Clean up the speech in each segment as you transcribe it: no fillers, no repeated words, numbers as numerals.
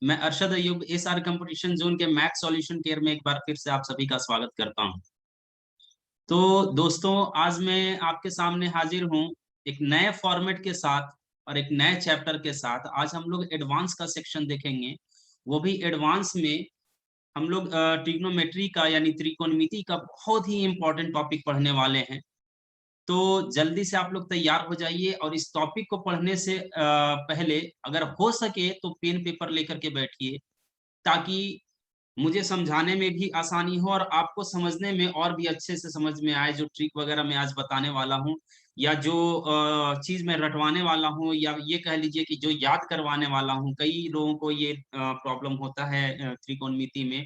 मैं Arshad Ayub SR competition zone के math solution care में एक बार फिर से आप सभी का स्वागत करता हूं। तो दोस्तों, आज मैं आपके सामने हाजिर हूं एक नए फॉर्मेट के साथ और एक नए चैप्टर के साथ। आज हम लोग एडवांस का सेक्शन देखेंगे। वो भी एडवांस में हम लोग ट्रिग्नोमेट्री का यानी त्रिकोणमिति का बहुत ही इंपॉर्टेंट टॉपिक पढ़ने वाले हैं। तो जल्दी से आप लोग तैयार हो जाइए और इस टॉपिक को पढ़ने से पहले अगर हो सके तो पेन पेपर लेकर के बैठिए, ताकि मुझे समझाने में भी आसानी हो और आपको समझने में और भी अच्छे से समझ में आए। जो ट्रिक वगैरह मैं आज बताने वाला हूँ या जो चीज मैं रटवाने वाला हूँ, या ये कह लीजिए कि जो याद करवाने वाला हूँ। कई लोगों को ये प्रॉब्लम होता है त्रिकोणमिति में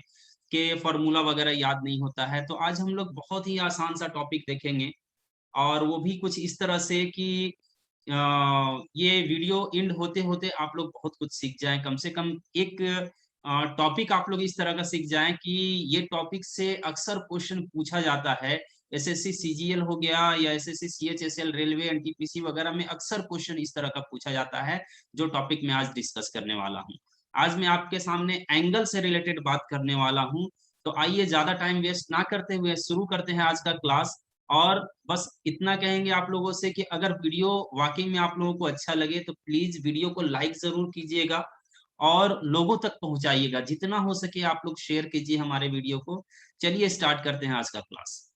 कि फॉर्मूला वगैरह याद नहीं होता है। तो आज हम लोग बहुत ही आसान सा टॉपिक देखेंगे, और वो भी कुछ इस तरह से कि ये वीडियो एंड होते होते आप लोग बहुत कुछ सीख जाएं। कम से कम एक टॉपिक आप लोग इस तरह का सीख जाएं कि ये टॉपिक से अक्सर क्वेश्चन पूछा जाता है। एसएससी सीजीएल हो गया या एसएससी सीएचएसएल रेलवे एनटीपीसी वगैरह में अक्सर क्वेश्चन इस तरह का पूछा जाता है, जो टॉपिक मैं आज डिस्कस करने वाला हूँ। आज मैं आपके सामने एंगल से रिलेटेड बात करने वाला हूँ। तो आइए ज्यादा टाइम वेस्ट ना करते हुए शुरू करते हैं आज का क्लास। और बस इतना कहेंगे आप लोगों से कि अगर वीडियो वाकई में आप लोगों को अच्छा लगे तो प्लीज वीडियो को लाइक जरूर कीजिएगा और लोगों तक पहुंचाइएगा। जितना हो सके आप लोग शेयर कीजिए हमारे वीडियो को। चलिए स्टार्ट करते हैं आज का क्लास।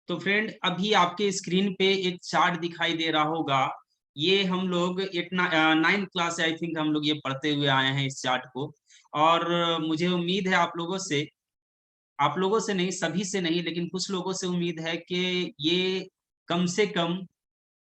तो फ्रेंड, अभी आपके स्क्रीन पे एक चार्ट दिखाई दे रहा होगा। ये हम लोग नाइन्थ क्लास से आई थिंक हम लोग ये पढ़ते हुए आए हैं इस चार्ट को। और मुझे उम्मीद है आप लोगों से नहीं, सभी से नहीं, लेकिन कुछ लोगों से उम्मीद है कि ये कम से कम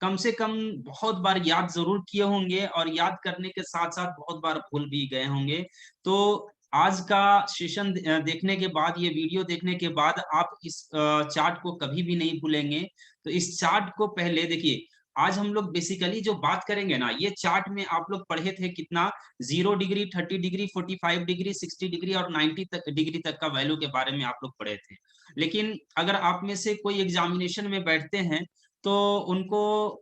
कम से कम बहुत बार याद जरूर किए होंगे, और याद करने के साथ साथ बहुत बार भूल भी गए होंगे। तो आज का सेशन देखने के बाद, ये वीडियो देखने के बाद आप इस चार्ट को कभी भी नहीं भूलेंगे। तो इस चार्ट को पहले देखिए। आज हम लोग बेसिकली जो बात करेंगे ना, ये चार्ट में आप लोग पढ़े थे कितना, 0 डिग्री, 30 डिग्री, 45 डिग्री, 60 डिग्री और 90 डिग्री तक का वैल्यू के बारे में आप लोग पढ़े थे। लेकिन अगर आप में से कोई एग्जामिनेशन में बैठते हैं तो उनको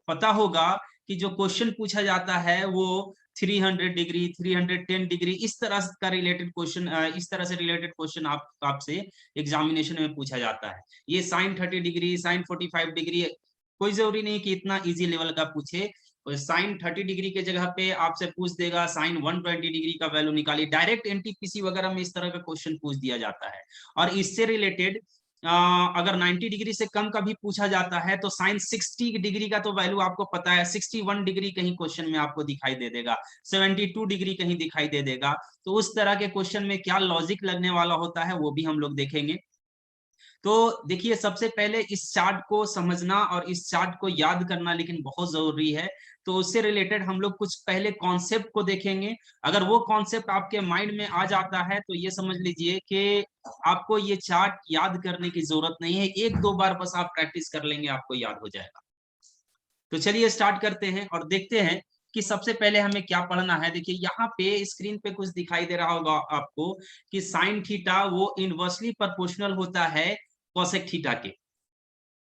पता होगा कि जो क्वेश्चन पूछा जाता है वो 300 डिग्री, 310 डिग्री इस तरह का रिलेटेड क्वेश्चन, इस तरह से रिलेटेड क्वेश्चन आपसे एग्जामिनेशन में पूछा जाता है। ये साइन 30 डिग्री, साइन 45 डिग्री, कोई जरूरी नहीं कि इतना इजी लेवल का पूछे। साइन 30 डिग्री के जगह पे आपसे पूछ देगा साइन 120 डिग्री का वैल्यू निकालिए। डायरेक्ट एनटीपीसी वगैरह में इस तरह का क्वेश्चन पूछ दिया जाता है। और इससे रिलेटेड अगर 90 डिग्री से कम का भी पूछा जाता है तो साइन 60 डिग्री का तो वैल्यू आपको पता है, 61 डिग्री कहीं क्वेश्चन में आपको दिखाई दे देगा, 72 डिग्री कहीं दिखाई दे देगा। तो उस तरह के क्वेश्चन में क्या लॉजिक लगने वाला होता है वो भी हम लोग देखेंगे। तो देखिए, सबसे पहले इस चार्ट को समझना और इस चार्ट को याद करना लेकिन बहुत जरूरी है। तो उससे रिलेटेड हम लोग कुछ पहले कॉन्सेप्ट को देखेंगे। अगर वो कॉन्सेप्ट आपके माइंड में आ जाता है तो ये समझ लीजिए कि आपको ये चार्ट याद करने की जरूरत नहीं है। एक दो बार बस आप प्रैक्टिस कर लेंगे, आपको याद हो जाएगा। तो चलिए स्टार्ट करते हैं और देखते हैं कि सबसे पहले हमें क्या पढ़ना है। देखिए, यहाँ पे स्क्रीन पे कुछ दिखाई दे रहा होगा आपको कि साइन थीटा वो इनवर्सली प्रोपोर्शनल होता है कोसेक थीटा के।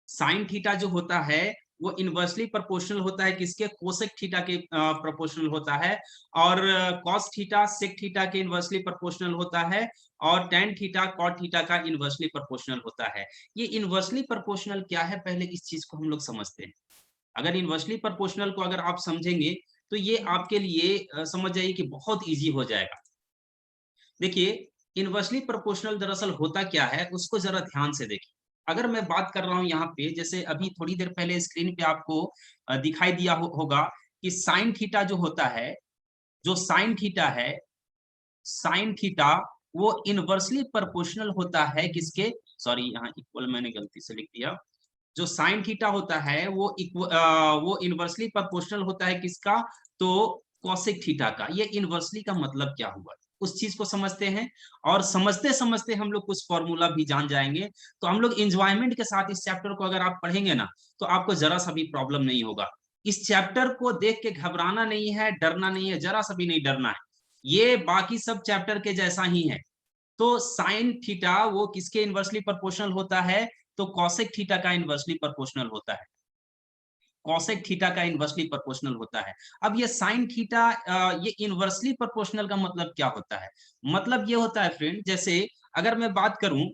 साइन थीटा जो होता है वो इनवर्सली प्रोपोर्शनल होता है किसके, कोसेक थीटा के प्रोपोर्शनल होता है। और कॉस थीटा सेक थीटा के इनवर्सली प्रोपोर्शनल होता है। और टेन थीटा कॉट थीटा का इनवर्सली प्रोपोर्शनल होता है। ये इनवर्सली प्रोपोर्शनल क्या है, पहले इस चीज को हम लोग समझते हैं। अगर इनवर्सली प्रोपोर्शनल को अगर आप समझेंगे तो ये आपके लिए समझ जाइए कि बहुत इजी हो जाएगा। देखिए, इनवर्सली प्रोपोर्शनल दरअसल होता क्या है उसको जरा ध्यान से देखिए। अगर मैं बात कर रहा हूं यहाँ पे, जैसे अभी थोड़ी देर पहले स्क्रीन पे आपको दिखाई दिया होगा कि साइन थीटा जो होता है, जो साइन थीटा है, साइन थीटा वो इनवर्सली प्रोपोर्शनल होता है किसके, सॉरी यहाँ इक्वल मैंने गलती से लिख दिया। जो साइन थीटा होता है वो इनवर्सली प्रोपोर्शनल होता है किसका, तो कॉसेक थीटा का। ये इनवर्सली का मतलब क्या हुआ उस चीज को समझते हैं। और समझते समझते हम लोग कुछ फॉर्मूला भी जान जाएंगे। तो हम लोग इंजॉयमेंट के साथ इस चैप्टर को अगर आप पढ़ेंगे ना तो आपको जरा सा भी प्रॉब्लम नहीं होगा। इस चैप्टर को देख के घबराना नहीं है, डरना नहीं है, जरा सा भी नहीं डरना है। ये बाकी सब चैप्टर के जैसा ही है। तो साइन थीटा वो किसके इनवर्सली प्रोपोर्शनल होता है, तो कॉसेक थीटा का इनवर्सली प्रोपोर्शनल होता है। कॉसेक थीटा का इनवर्सली प्रोपोर्शनल होता है। अब ये साइन थीटा ये इनवर्सली प्रोपोर्शनल का मतलब क्या होता है? मतलब ये होता है फ्रेंड, जैसे अगर मैं बात करूं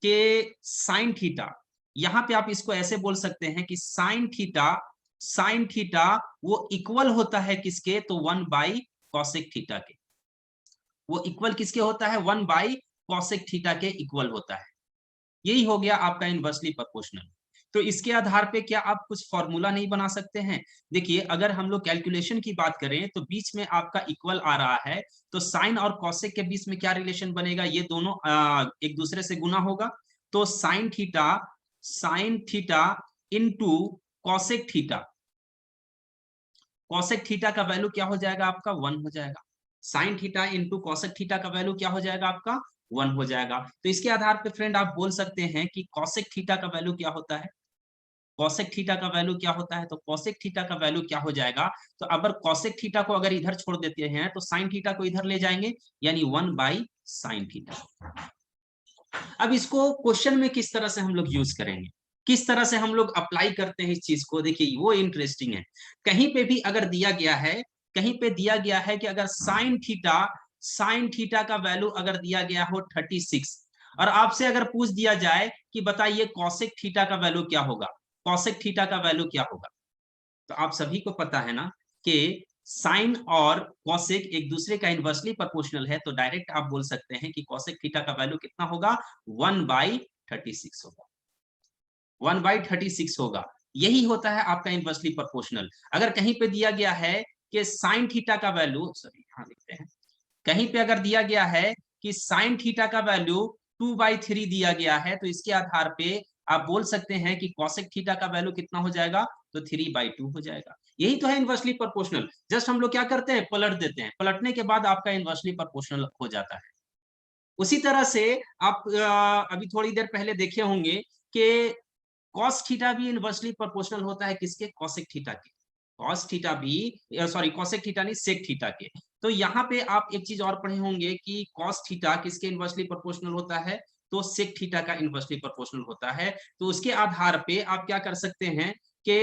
कि साइन थीटा, यहाँ पे आप इसको ऐसे बोल सकते हैं कि साइन थीटा वो इक्वल होता है किसके? तो 1 बाई कॉसेक थीटा के। वो इक्वल किसके होता है? 1 बाई कॉसेक थीटा के इक्वल होता है। यही हो गया आपका इनवर्सली प्रोपोर्शनल। तो इसके आधार पे क्या आप कुछ फॉर्मूला नहीं बना सकते हैं? देखिए, अगर हम लोग कैलकुलेशन की बात करें तो बीच में आपका इक्वल आ रहा है, तो साइन और कॉसेक के बीच में क्या रिलेशन बनेगा? ये दोनों एक दूसरे से गुना होगा। तो sine theta into cosec theta, cosec theta का वैल्यू क्या हो जाएगा आपका? 1 हो जाएगा। Sign theta into cosec theta का वैल्यू क्या हो जाएगा आपका? 1 हो जाएगा। तो इसके आधार पे फ्रेंड आप बोल सकते हैं कि कॉसेक थीटा का वैल्यू क्या होता है? कॉसेक थीटा का वैल्यू क्या होता है? तो कॉसेक थीटा का वैल्यू क्या हो जाएगा? तो अगर कॉसेक थीटा को अगर इधर छोड़ देते हैं तो साइन थीटा को इधर ले जाएंगे, यानी 1 बाई साइन थीटा। अब इसको क्वेश्चन में किस तरह से हम लोग यूज करेंगे, किस तरह से हम लोग अप्लाई करते हैं इस चीज को, देखिए वो इंटरेस्टिंग है। कहीं पे भी अगर दिया गया है, कहीं पे दिया गया है कि अगर साइन थीटा का वैल्यू अगर दिया गया हो 36, और आपसे अगर पूछ दिया जाए कि बताइए कॉसेक थीटा का वैल्यू क्या होगा, कॉसेक थीटा का वैल्यू क्या होगा, तो आप सभी को पता है ना कि साइन और कॉसेक एक दूसरे का इनवर्सली प्रोपोर्शनल है, तो डायरेक्ट आप बोल सकते हैं कि कॉसेक थीटा का वैल्यू कितना होगा? 1/36 होगा। 1/36 होगा। यही होता है आपका इनवर्सली प्रोपोर्शनल। अगर कहीं पे दिया गया है कि साइन थीटा का वैल्यू, सॉरी यहां लिखते हैं, कहीं पे अगर दिया गया है कि साइन थीटा का वैल्यू 2/3 दिया गया है, तो इसके आधार पे आप बोल सकते हैं कि कॉसेक थीटा का वैल्यू कितना हो जाएगा? तो 3/2 हो जाएगा। यही तो है इनवर्सली प्रोपोर्शनल। जस्ट हम लोग क्या करते हैं? पलट देते हैं, पलटने के बाद आपका इनवर्सली प्रोपोर्शनल हो जाता है। उसी तरह से आप अभी थोड़ी देर पहले देखे होंगे कि कॉस थीटा भी इनवर्सली प्रोपोर्शनल होता है किसके? कॉसेक थीटा के। कॉस थीटा भी, सॉरी कॉसेक थीटा नहीं, सेक थीटा के। तो यहाँ पे आप एक चीज और पढ़े होंगे कि कॉस थीटा किसके इनवर्सली प्रोपोर्शनल होता है? तो सेक थीटा का इनवर्सली प्रोपोर्शनल होता है। तो उसके आधार पे आप क्या कर सकते हैं कि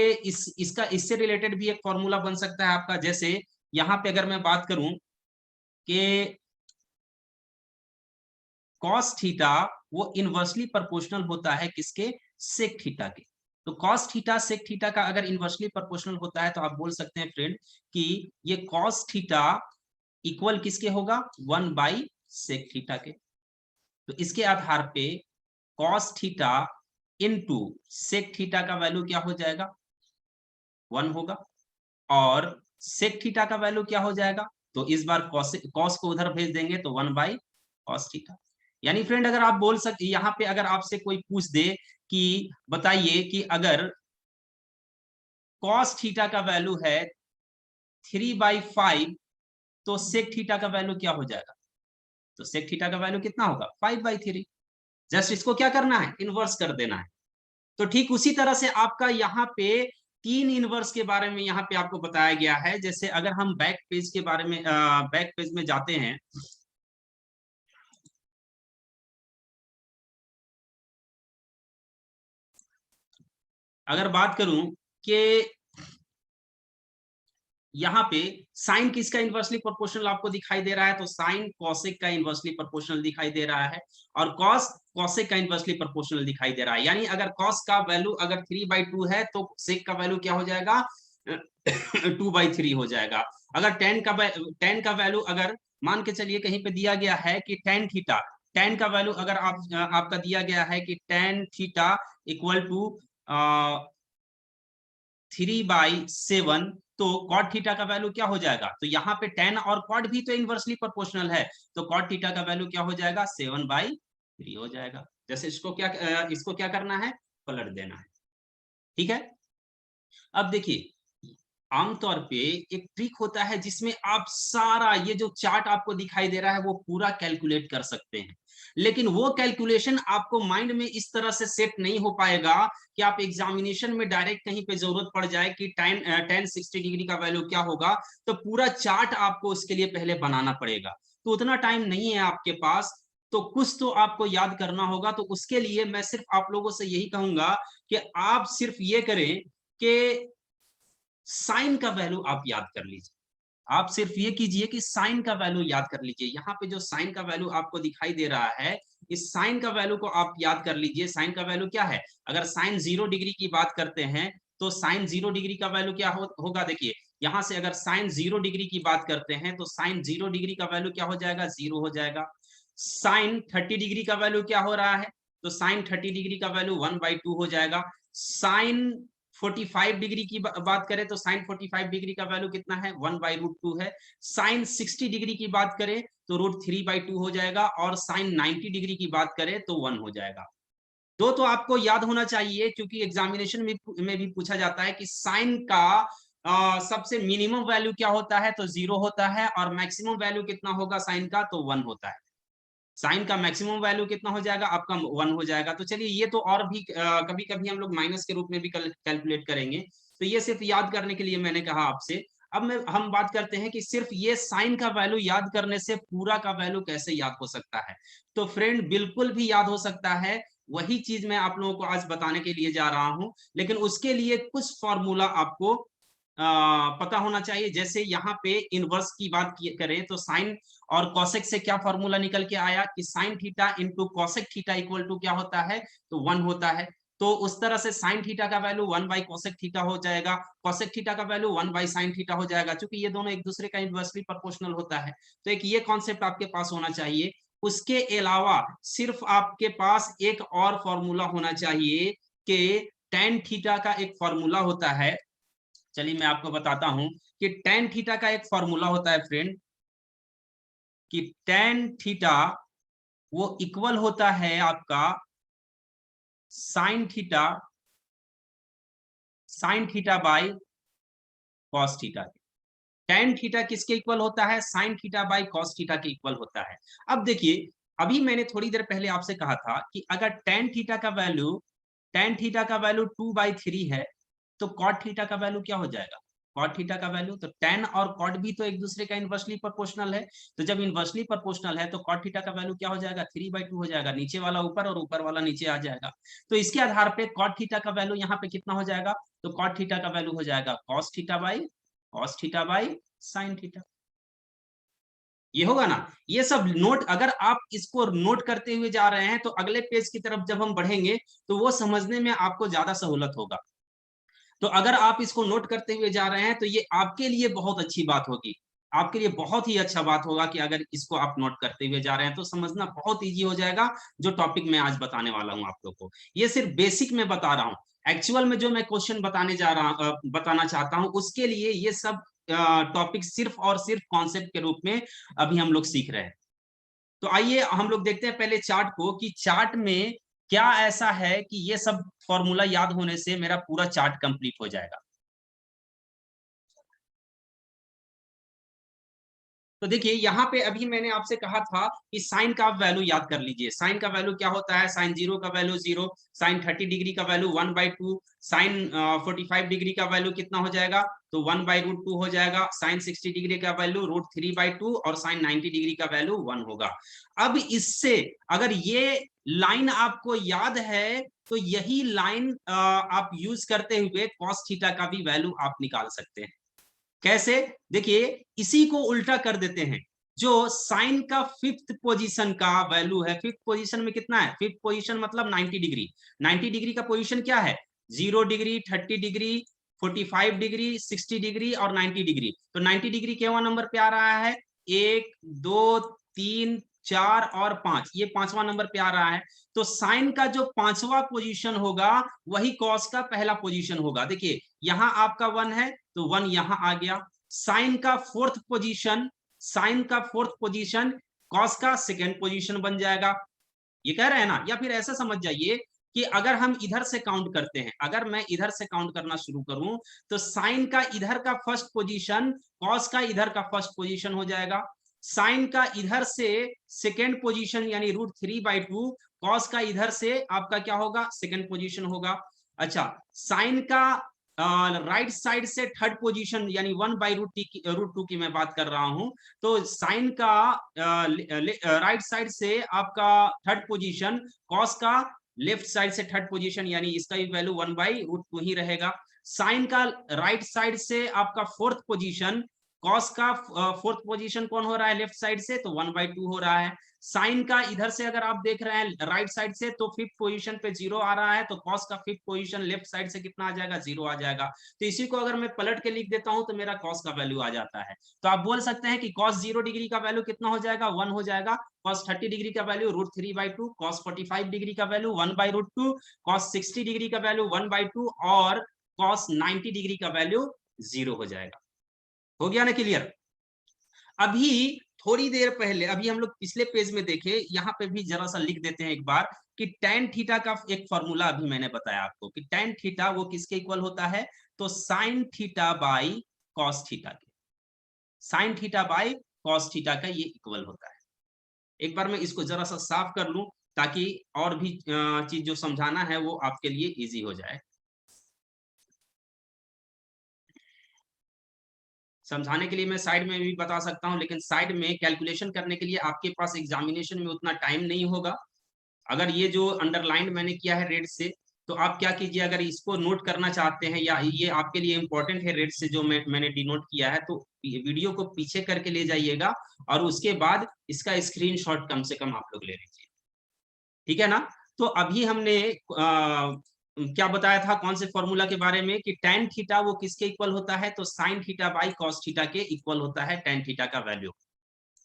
इसका इससे रिलेटेड भी एक फॉर्मूला बन सकता है आपका। जैसे यहाँ पे अगर मैं बात करूं कि कॉस थीटा वो इनवर्सली प्रोपोर्शनल होता है किसके? सेक थीटा के। तो कॉस थीटा सेक थीटा का अगर इनवर्सली प्रोपोर्शनल होता है तो आप बोल सकते हैं फ्रेंड कि ये कॉस थीटा इक्वल किसके होगा? 1 बाई सेक थीटा के। तो इसके आधार पे cos theta into sec theta का वैल्यू क्या हो जाएगा? 1 होगा। और सेक थीटा का वैल्यू क्या हो जाएगा? तो इस बार कॉस को उधर भेज देंगे तो 1 बाई कॉस थीटा। यानी फ्रेंड अगर आप बोल सकते, यहाँ पे अगर आपसे कोई पूछ दे कि बताइए कि अगर कॉस थीटा का वैल्यू है 3/5, तो सेक थीटा का वैल्यू क्या हो जाएगा? तो सेक थीटा का वैल्यू कितना होगा? 5/3। जस्ट इसको क्या करना है? इनवर्स कर देना है। तो ठीक उसी तरह से आपका यहाँ पे तीन इनवर्स के बारे में यहाँ पे आपको बताया गया है। जैसे अगर हम बैक पेज के बारे में बैक पेज में जाते हैं, अगर बात करूं कि यहाँ पे साइन किसका इनवर्सली प्रोपोर्शनल आपको दिखाई दे रहा है? तो साइन कॉसेक का इनवर्सली प्रोपोर्शनल दिखाई दे रहा है, और कॉस कॉसेक का इनवर्सली प्रोपोर्शनल दिखाई दे रहा है। यानी अगर कॉस का वैल्यू अगर 3/2 है तो सेक का वैल्यू क्या हो जाएगा? 2/3 हो जाएगा। अगर टेन का वैल्यू अगर मान के चलिए कहीं पे दिया गया है कि टेन का वैल्यू अगर आपका दिया गया है कि टेन थीटा इक्वल टू 3/7, तो कॉट थीटा का वैल्यू क्या हो जाएगा? तो यहाँ पे टेन और कॉट भी तो इनवर्सली प्रोपोर्शनल है, तो कॉट थीटा का वैल्यू क्या हो जाएगा? 7/3 हो जाएगा। जैसे इसको क्या करना है? पलट देना है। ठीक है। अब देखिए, आमतौर पे एक ट्रिक होता है जिसमें आप सारा ये जो चार्ट आपको दिखाई दे रहा है वो पूरा कैलकुलेट कर सकते हैं, लेकिन वो कैलकुलेशन आपको माइंड में इस तरह से सेट नहीं हो पाएगा कि आप एग्जामिनेशन में डायरेक्ट कहीं पे जरूरत पड़ जाए कि टेन 60 डिग्री का वैल्यू क्या होगा, तो पूरा चार्ट आपको उसके लिए पहले बनाना पड़ेगा। तो उतना टाइम नहीं है आपके पास, तो कुछ तो आपको याद करना होगा। तो उसके लिए मैं सिर्फ आप लोगों से यही कहूंगा कि आप सिर्फ ये करें कि साइन का वैल्यू आप याद कर लीजिए। आप सिर्फ ये कीजिए कि साइन का वैल्यू याद कर लीजिए। यहाँ पे जो साइन का वैल्यू आपको दिखाई दे रहा है, इस साइन का वैल्यू को आप याद कर लीजिए। साइन का वैल्यू क्या है? अगर साइन 0 डिग्री की बात करते हैं तो साइन 0 डिग्री का वैल्यू क्या होगा? देखिए यहाँ से अगर साइन 0 डिग्री की बात करते हैं तो साइन 0 डिग्री का वैल्यू क्या हो जाएगा? 0 हो जाएगा। साइन 30 डिग्री का वैल्यू क्या हो रहा है? तो साइन 30 डिग्री का वैल्यू 1/2 हो जाएगा। साइन 45 डिग्री की बात करें तो साइन 45 डिग्री का वैल्यू कितना है? 1/√2 है। साइन 60 डिग्री की बात करें तो √3/2 हो जाएगा, और साइन 90 डिग्री की बात करें तो 1 हो जाएगा। दो तो आपको याद होना चाहिए, क्योंकि एग्जामिनेशन में भी पूछा जाता है कि साइन का सबसे मिनिमम वैल्यू क्या होता है? तो 0 होता है, और मैक्सिमम वैल्यू कितना होगा साइन का? तो 1 होता है। साइन का मैक्सिमम वैल्यू कितना हो जाएगा? आपका 1 हो जाएगा। तो चलिए ये तो और भी कभी कभी हम लोग माइनस के रूप में भी कैलकुलेट करेंगे, तो ये सिर्फ याद करने के लिए मैंने कहा आपसे। अब हम बात करते हैं कि सिर्फ ये साइन का वैल्यू याद करने से पूरा का वैल्यू कैसे याद हो सकता है। तो फ्रेंड बिल्कुल भी याद हो सकता है। वही चीज मैं आप लोगों को आज बताने के लिए जा रहा हूं, लेकिन उसके लिए कुछ फॉर्मूला आपको पता होना चाहिए। जैसे यहाँ पे इनवर्स की बात करें तो साइन और कॉसेक से क्या फॉर्मूला निकल के आया कि sine theta into cosec theta equal to क्या होता है? तो 1 होता है। तो उस तरह से साइन थीटा का वैल्यू 1/कोसेक थीटा हो जाएगा, कॉसेक थीटा का वैल्यू 1/साइन थीटा हो जाएगा, क्योंकि ये दोनों एक दूसरे का इनवर्सली प्रोपोर्शनल होता है। तो एक ये कॉन्सेप्ट आपके पास होना चाहिए। उसके अलावा सिर्फ आपके पास एक और फॉर्मूला होना चाहिए कि टेन थीटा का एक फॉर्मूला होता है। चलिए मैं आपको बताता हूं कि टेन थीटा का एक फॉर्मूला होता है फ्रेंड, कि टेन थीटा वो इक्वल होता है आपका sine theta by cos theta. Tan theta किसके इक्वल होता है? Sine theta by cos theta के इक्वल होता है। अब देखिए, अभी मैंने थोड़ी देर पहले आपसे कहा था कि अगर टेन थीटा का वैल्यू 2/3 है, तो कॉट थीटा का वैल्यू क्या हो जाएगा? कॉट थीटा का वैल्यू, तो टेन और कॉट भी तो एक दूसरे का इनवर्सली प्रोपोर्शनल है। तो जब इनवर्सली प्रोपोर्शनल है तो कॉट थीटा का वैल्यू क्या हो जाएगा? 3/2 हो जाएगा। नीचे वाला ऊपर और ऊपर वाला नीचे आ जाएगा। तो इसके आधार पे कॉट थीटा का वैल्यू यहाँ पे कितना हो जाएगा? तो कॉट थीटा का वैल्यू हो जाएगा cos theta by sine theta. ये होगा ना? ये सब नोट, अगर आप इसको नोट करते हुए जा रहे हैं तो अगले पेज की तरफ जब हम बढ़ेंगे तो वो समझने में आपको ज्यादा सहूलत होगा। तो अगर आप इसको नोट करते हुए जा रहे हैं तो ये आपके लिए बहुत अच्छी बात होगी। आपके लिए बहुत ही अच्छा बात होगा कि अगर इसको आप नोट करते हुए जा रहे हैं तो समझना बहुत इजी हो जाएगा। जो टॉपिक मैं आज बताने वाला हूं आप लोग को, ये सिर्फ बेसिक में बता रहा हूं। एक्चुअल में जो मैं क्वेश्चन बताना चाहता हूं उसके लिए ये सब टॉपिक सिर्फ और सिर्फ कॉन्सेप्ट के रूप में अभी हम लोग सीख रहे हैं। तो आइए हम लोग देखते हैं पहले चार्ट को, कि चार्ट में क्या ऐसा है कि ये सब फॉर्मूला याद होने से मेरा पूरा चार्ट कंप्लीट हो जाएगा। तो देखिए यहाँ पे अभी मैंने आपसे कहा था कि साइन का आप वैल्यू याद कर लीजिए। साइन का वैल्यू क्या होता है? साइन 0 का वैल्यू 0, साइन 30 डिग्री का वैल्यू 1/2, साइन 45 डिग्री का वैल्यू कितना हो जाएगा? तो 1/√2 हो जाएगा। साइन 60 डिग्री का वैल्यू √3/2, और साइन 90 डिग्री का वैल्यू 1 होगा। अब इससे अगर ये लाइन आपको याद है तो यही लाइन आप यूज करते हुए कॉस थीटा का भी वैल्यू आप निकाल सकते हैं। कैसे? देखिए, इसी को उल्टा कर देते हैं। जो साइन का फिफ्थ पोजीशन का वैल्यू है, फिफ्थ पोजीशन में कितना है? फिफ्थ पोजीशन मतलब 90 डिग्री। 90 डिग्री का पोजीशन क्या है? 0 डिग्री, 30 डिग्री, 45 डिग्री, 60 डिग्री और 90 डिग्री। तो 90 डिग्री केवल नंबर पे आ रहा है? 1, 2, 3, 4 और 5, ये पांचवा नंबर पे आ रहा है। तो साइन का जो पांचवा पोजीशन होगा वही कॉस का पहला पोजीशन होगा। देखिए यहां आपका 1 है तो 1 यहां आ गया। साइन का फोर्थ पोजीशन कॉस का सेकेंड पोजीशन बन जाएगा। ये कह रहे हैं ना? या फिर ऐसा समझ जाइए कि अगर हम इधर से काउंट करते हैं, अगर मैं इधर से काउंट करना शुरू करूं तो साइन का इधर का फर्स्ट पोजीशन कॉस का इधर का फर्स्ट पोजीशन हो जाएगा। साइन का इधर से सेकेंड पोजीशन यानी √3/2, कॉस का इधर से आपका क्या होगा? सेकेंड पोजीशन होगा। अच्छा, साइन का राइट साइड से थर्ड पोजीशन यानी 1/√2 की मैं बात कर रहा हूं। तो साइन का राइट साइड से आपका थर्ड पोजीशन, कॉस का लेफ्ट साइड से थर्ड पोजीशन, यानी इसका भी वैल्यू 1/√2 ही रहेगा। साइन का राइट साइड से आपका फोर्थ पोजीशन, कॉस का फोर्थ पोजीशन कौन हो रहा है लेफ्ट साइड से, तो 1/2 हो रहा है। साइन का इधर से अगर आप देख रहे हैं राइट साइड से तो फिफ्थ पोजीशन पे 0 आ रहा है, तो कॉस का फिफ्थ पोजीशन लेफ्ट साइड से कितना आ जाएगा, 0 आ जाएगा। तो इसी को अगर मैं पलट के लिख देता हूं तो मेरा कॉस का वैल्यू आ जाता है। तो आप बोल सकते हैं कि कॉस 0 डिग्री का वैल्यू कितना हो जाएगा, 1 हो जाएगा। कॉस 30 डिग्री का वैल्यू √3/2, कॉस 45 डिग्री का वैल्यू 1/√2, कॉस 60 डिग्री का वैल्यू 1/2 और कॉस 90 डिग्री का वैल्यू 0 हो जाएगा। हो गया ना क्लियर? अभी थोड़ी देर पहले, अभी हम लोग पिछले पेज में देखे, यहाँ पे भी जरा सा लिख देते हैं एक बार कि tan थीटा का एक फॉर्मूला अभी मैंने बताया आपको कि tan थीटा वो किसके इक्वल होता है, तो sin theta by cos theta के, sin theta by cos theta का ये इक्वल होता है। एक बार मैं इसको जरा सा साफ कर लूं ताकि और भी चीज जो समझाना है वो आपके लिए इजी हो जाए। समझाने के लिए मैं साइड में भी बता सकता हूं, लेकिन साइड में कैलकुलेशन करने के लिए आपके पास एग्जामिनेशन में उतना टाइम नहीं होगा। अगर ये जो अंडरलाइन मैंने किया है रेड से, तो आप क्या कीजिए, अगर इसको नोट करना चाहते हैं या ये आपके लिए इंपॉर्टेंट है रेड से जो मैंने डिनोट किया है, तो वीडियो को पीछे करके ले जाइएगा और उसके बाद इसका स्क्रीनशॉट कम से कम आप लोग ले लीजिए, ठीक है ना। तो अभी हमने क्या बताया था कौन से फॉर्मूला के बारे में कि tan थीटा वो किसके इक्वल होता है, तो sin theta by cos theta के इक्वल होता है tan थीटा का वैल्यू,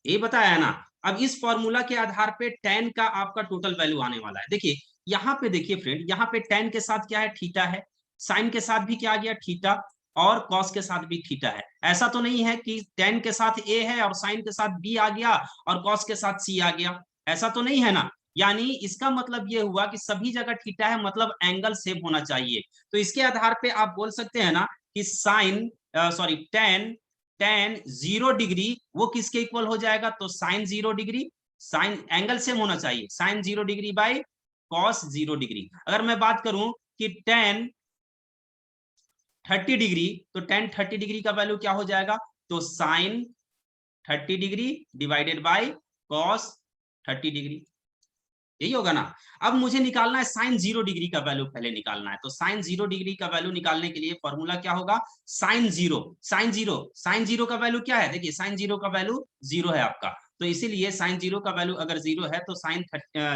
ये बताया है ना। अब इस फॉर्मूला के आधार पे tan का आपका टोटल वैल्यू आने वाला है। देखिए यहाँ पे, देखिए फ्रेंड, यहाँ पे tan के साथ क्या है, थीटा है, sin के साथ भी क्या आ गया, थीटा, और cos के साथ भी थीटा है। ऐसा तो नहीं है कि tan के साथ a है और sin के साथ b आ गया और cos के साथ c आ गया, ऐसा तो नहीं है ना। यानी इसका मतलब ये हुआ कि सभी जगह थीटा है, मतलब एंगल सेम होना चाहिए। तो इसके आधार पे आप बोल सकते हैं ना कि साइन सॉरी tan 0 डिग्री वो किसके इक्वल हो जाएगा, तो sine 0 degree, sine angle same होना चाहिए, sine 0 degree by cos 0 degree. अगर मैं बात करूं कि tan 30 डिग्री, तो tan 30 डिग्री का वैल्यू क्या हो जाएगा, तो sine 30 degree divided by cos 30 degree, यही होगा ना। अब मुझे निकालना है साइन 0 डिग्री का वैल्यू, पहले निकालना है। तो साइन 0 डिग्री का वैल्यू निकालने के लिए फॉर्मूला क्या होगा, साइन जीरो, साइन जीरो का वैल्यू क्या है, देखिए साइन 0 का वैल्यू 0 है आपका, तो इसीलिए साइन 0 का वैल्यू अगर 0 है तो साइन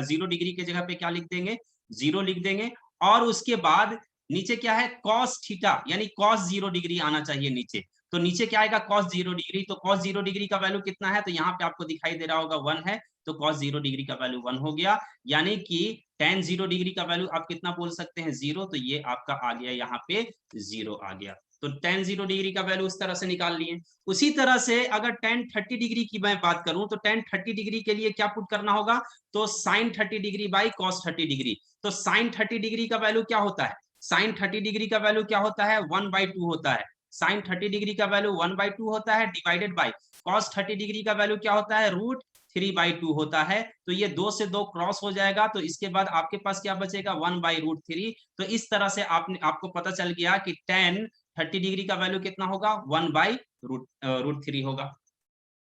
0 डिग्री के जगह पे क्या लिख देंगे, 0 लिख देंगे। और उसके बाद नीचे क्या है, कॉस थीटा, यानी कॉस 0 डिग्री आना चाहिए नीचे। तो नीचे क्या आएगा, कॉस 0 डिग्री, तो कॉस 0 डिग्री का वैल्यू कितना है, तो यहाँ पे आपको दिखाई दे रहा होगा 1 है, तो cos 0 डिग्री का वैल्यू 1 हो गया। यानी कि tan 0 डिग्री का वैल्यू आप कितना बोल सकते हैं, 0, तो ये आपका आ गया यहाँ पे 0 आ गया। तो tan 0 डिग्री का वैल्यू उस तरह से निकाल लिए। उसी तरह से अगर tan 30 डिग्री की मैं बात करूं तो tan 30 डिग्री के लिए क्या पुट करना होगा, तो sin 30 degree by cos 30 degree. तो sin 30 डिग्री का वैल्यू क्या होता है, sin 30 डिग्री का वैल्यू क्या होता है, 1/2 होता है। sin 30 डिग्री का वैल्यू 1/2 होता है, डिवाइडेड बाई cos 30 डिग्री का वैल्यू क्या होता है, √3/2 होता है। तो ये 2 से 2 क्रॉस हो जाएगा, तो इसके बाद आपके पास क्या बचेगा, 1/√3। तो इस तरह से आपको पता चल गया कि tan 30 डिग्री का वैल्यू कितना होगा, 1/√3 होगा।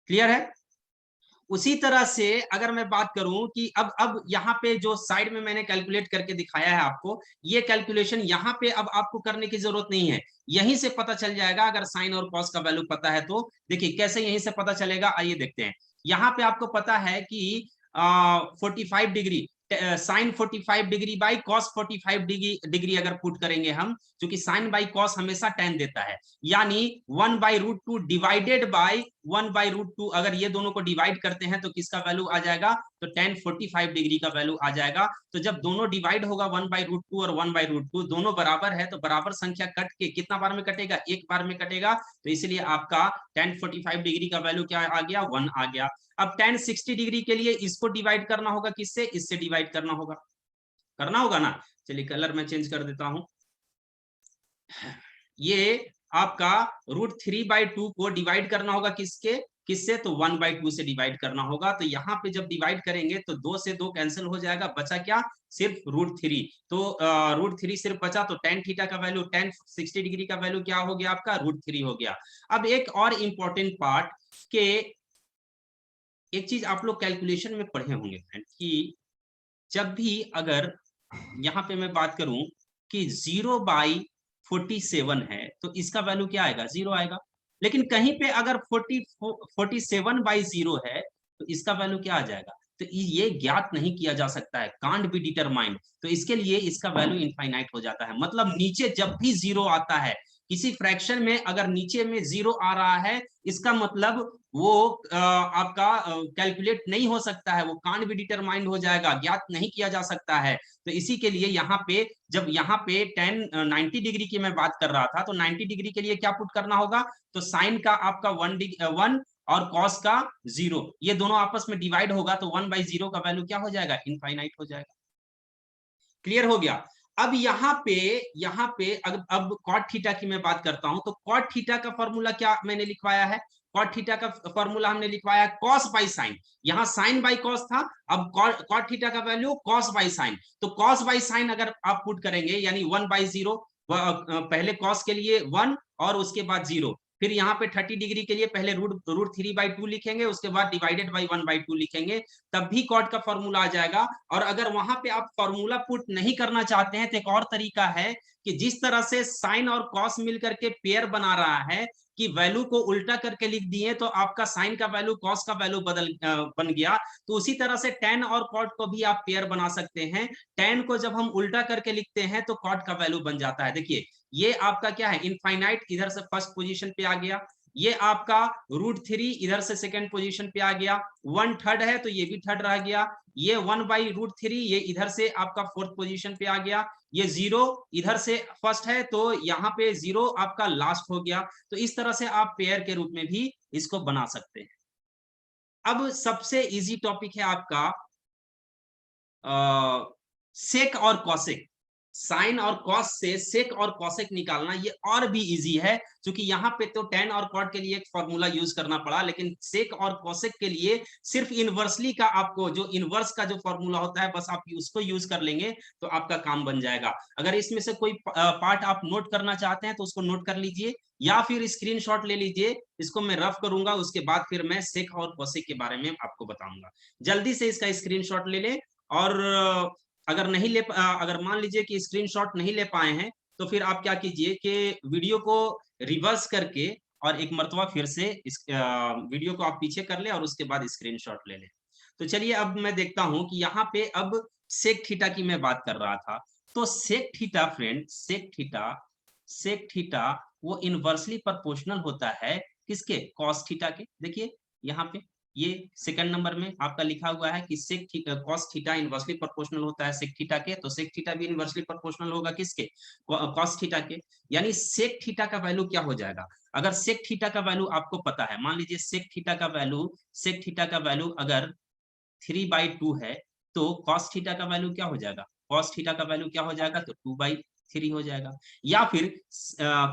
क्लियर है। उसी तरह से अगर मैं बात करूं कि अब यहाँ पे जो साइड में मैंने कैलकुलेट करके दिखाया है आपको, ये कैलकुलेशन यहाँ पे अब आपको करने की जरूरत नहीं है, यहीं से पता चल जाएगा अगर साइन और कॉस का वैल्यू पता है तो। देखिए कैसे यहीं से पता चलेगा, आइए देखते हैं। यहाँ पे आपको पता है कि 45 degree, sine 45 degree by cos 45 degree अगर पुट करेंगे हम, क्योंकि साइन बाई कॉस हमेशा tan देता है, यानी 1/√2 डिवाइडेड बाई 1/√2, अगर ये दोनों को डिवाइड करते हैं तो किसका वैल्यू आ जाएगा, तो tan 45 डिग्री का वैल्यू आ जाएगा। तो जब दोनों डिवाइड होगा 1/√2 और 1/√2 दोनों बराबर है, तो बराबर संख्या कट के कितना बार में कटेगा, एक बार में कटेगा। तो इसलिए आपका tan 45 डिग्री का वैल्यू क्या आ गया, 1 आ गया। अब tan 60 डिग्री के लिए इसको डिवाइड करना होगा किससे, इससे डिवाइड करना होगा ना। चलिए कलर मैं चेंज कर देता हूं। ये आपका √3/2 को डिवाइड करना होगा किससे, तो 1/2 से डिवाइड करना होगा। तो यहाँ पे जब डिवाइड करेंगे तो 2 से 2 कैंसिल हो जाएगा, बचा क्या, सिर्फ √3। तो √3 सिर्फ बचा, तो tan थीटा का वैल्यू, tan 60 डिग्री का वैल्यू क्या हो गया आपका, √3 हो गया। अब एक और इंपॉर्टेंट पार्ट के, एक चीज आप लोग कैलकुलेशन में पढ़े होंगे कि जब भी अगर यहाँ पे मैं बात करूं कि 0/4 47 है तो इसका वैल्यू क्या आएगा, 0 आएगा। लेकिन कहीं पे अगर 47/0 है तो इसका वैल्यू क्या आ जाएगा, तो ये ज्ञात नहीं किया जा सकता है, कांट बी डिटरमाइंड। तो इसके लिए इसका वैल्यू इनफाइनाइट हो जाता है। मतलब नीचे जब भी 0 आता है किसी फ्रैक्शन में, अगर नीचे में 0 आ रहा है, इसका मतलब वो आपका कैलकुलेट नहीं हो सकता है, वो कांट बी डिटरमाइंड हो जाएगा, ज्ञात नहीं किया जा सकता है। तो इसी के लिए यहाँ पे जब यहाँ पे 90 डिग्री की मैं बात कर रहा था, तो 90 डिग्री के लिए क्या पुट करना होगा, तो साइन का आपका 1 और कॉस का 0, ये दोनों आपस में डिवाइड होगा तो 1/0 का वैल्यू क्या हो जाएगा, इनफाइनाइट हो जाएगा। क्लियर हो गया। अब यहाँ पे अब कॉट थीटा की मैं बात करता हूं, तो कॉट थीटा का फॉर्मूला क्या मैंने लिखवाया है, कॉट थीटा का फॉर्मूला हमने लिखवाया कॉस बाई साइन। यहाँ साइन बाई कॉस था, अब कॉट थीटा का वैल्यू कॉस बाई साइन। तो कॉस बाई साइन अगर आप पुट करेंगे यानी 1/0, पहले कॉस के लिए 1 और उसके बाद 0, फिर यहाँ पे 30 डिग्री के लिए पहले रूट 3/2 लिखेंगे, उसके बाद डिवाइडेड बाई 1/2 लिखेंगे, तब भी कॉट का फॉर्मूला आ जाएगा। और अगर वहां पे आप फॉर्मूला पुट नहीं करना चाहते हैं तो एक और तरीका है कि जिस तरह से साइन और कॉस मिलकर के पेयर बना रहा है कि वैल्यू को उल्टा करके लिख दिए तो आपका साइन का वैल्यू कॉस का वैल्यू बन गया, तो उसी तरह से टेन और कॉट को भी आप पेयर बना सकते हैं। टेन को जब हम उल्टा करके लिखते हैं तो कॉट का वैल्यू बन जाता है। देखिए ये आपका क्या है, इनफाइनाइट इधर से फर्स्ट पोजीशन पे आ गया, ये आपका √3 इधर से सेकंड पोजीशन पे आ गया, 1 थर्ड है तो ये भी थर्ड रह गया, ये 1/√3 ये इधर से आपका फोर्थ पोजीशन पे आ गया, ये 0 इधर से फर्स्ट है तो यहाँ पे 0 आपका लास्ट हो गया। तो इस तरह से आप पेयर के रूप में भी इसको बना सकते हैं। अब सबसे इजी टॉपिक है आपका सेक और कॉसेक। साइन और कॉस से सेक और कॉसेक निकालना ये और भी इजी है, क्योंकि यहाँ पे तो टेन और कॉट के लिए एक फॉर्मूला यूज करना पड़ा, लेकिन सेक और कॉसेक के लिए सिर्फ इनवर्सली का आपको जो इनवर्स का जो फॉर्मूला होता है बस आप उसको यूज कर लेंगे तो आपका काम बन जाएगा। अगर इसमें से कोई पार्ट आप नोट करना चाहते हैं तो उसको नोट कर लीजिए या फिर स्क्रीनशॉट ले लीजिए, इसको मैं रफ करूंगा, उसके बाद फिर मैं सेक और कॉसेक के बारे में आपको बताऊंगा। जल्दी से इसका स्क्रीनशॉट ले लें। और अगर मान लीजिए कि स्क्रीनशॉट नहीं ले पाए हैं तो फिर आप क्या कीजिए कि वीडियो को रिवर्स करके और एक मर्तबा फिर से इस वीडियो को आप पीछे कर ले और उसके बाद स्क्रीनशॉट ले लें। तो चलिए अब मैं देखता हूं कि यहाँ पे अब सेक थीटा की मैं बात कर रहा था। तो sec theta friend, sec theta वो इनवर्सली प्रोपोर्शनल होता है किसके, कॉस थीटा के। देखिए यहाँ पे ये सेकंड नंबर में आपका लिखा हुआ है कि सेक कॉस थीटा इनवर्सली प्रोपोर्शनल होता है सेक थीटा के, तो सेक थीटा भी इनवर्सली प्रोपोर्शनल होगा किसके, कॉस थीटा के। यानी सेक थीटा का वैल्यू क्या हो जाएगा, अगर सेक थीटा का वैल्यू आपको पता है, मान लीजिए सेक थीटा का वैल्यू अगर 3/2 है तो कॉस थीटा का वैल्यू क्या हो जाएगा, कॉस थीटा का वैल्यू क्या हो जाएगा, तो 2/3 हो जाएगा। या फिर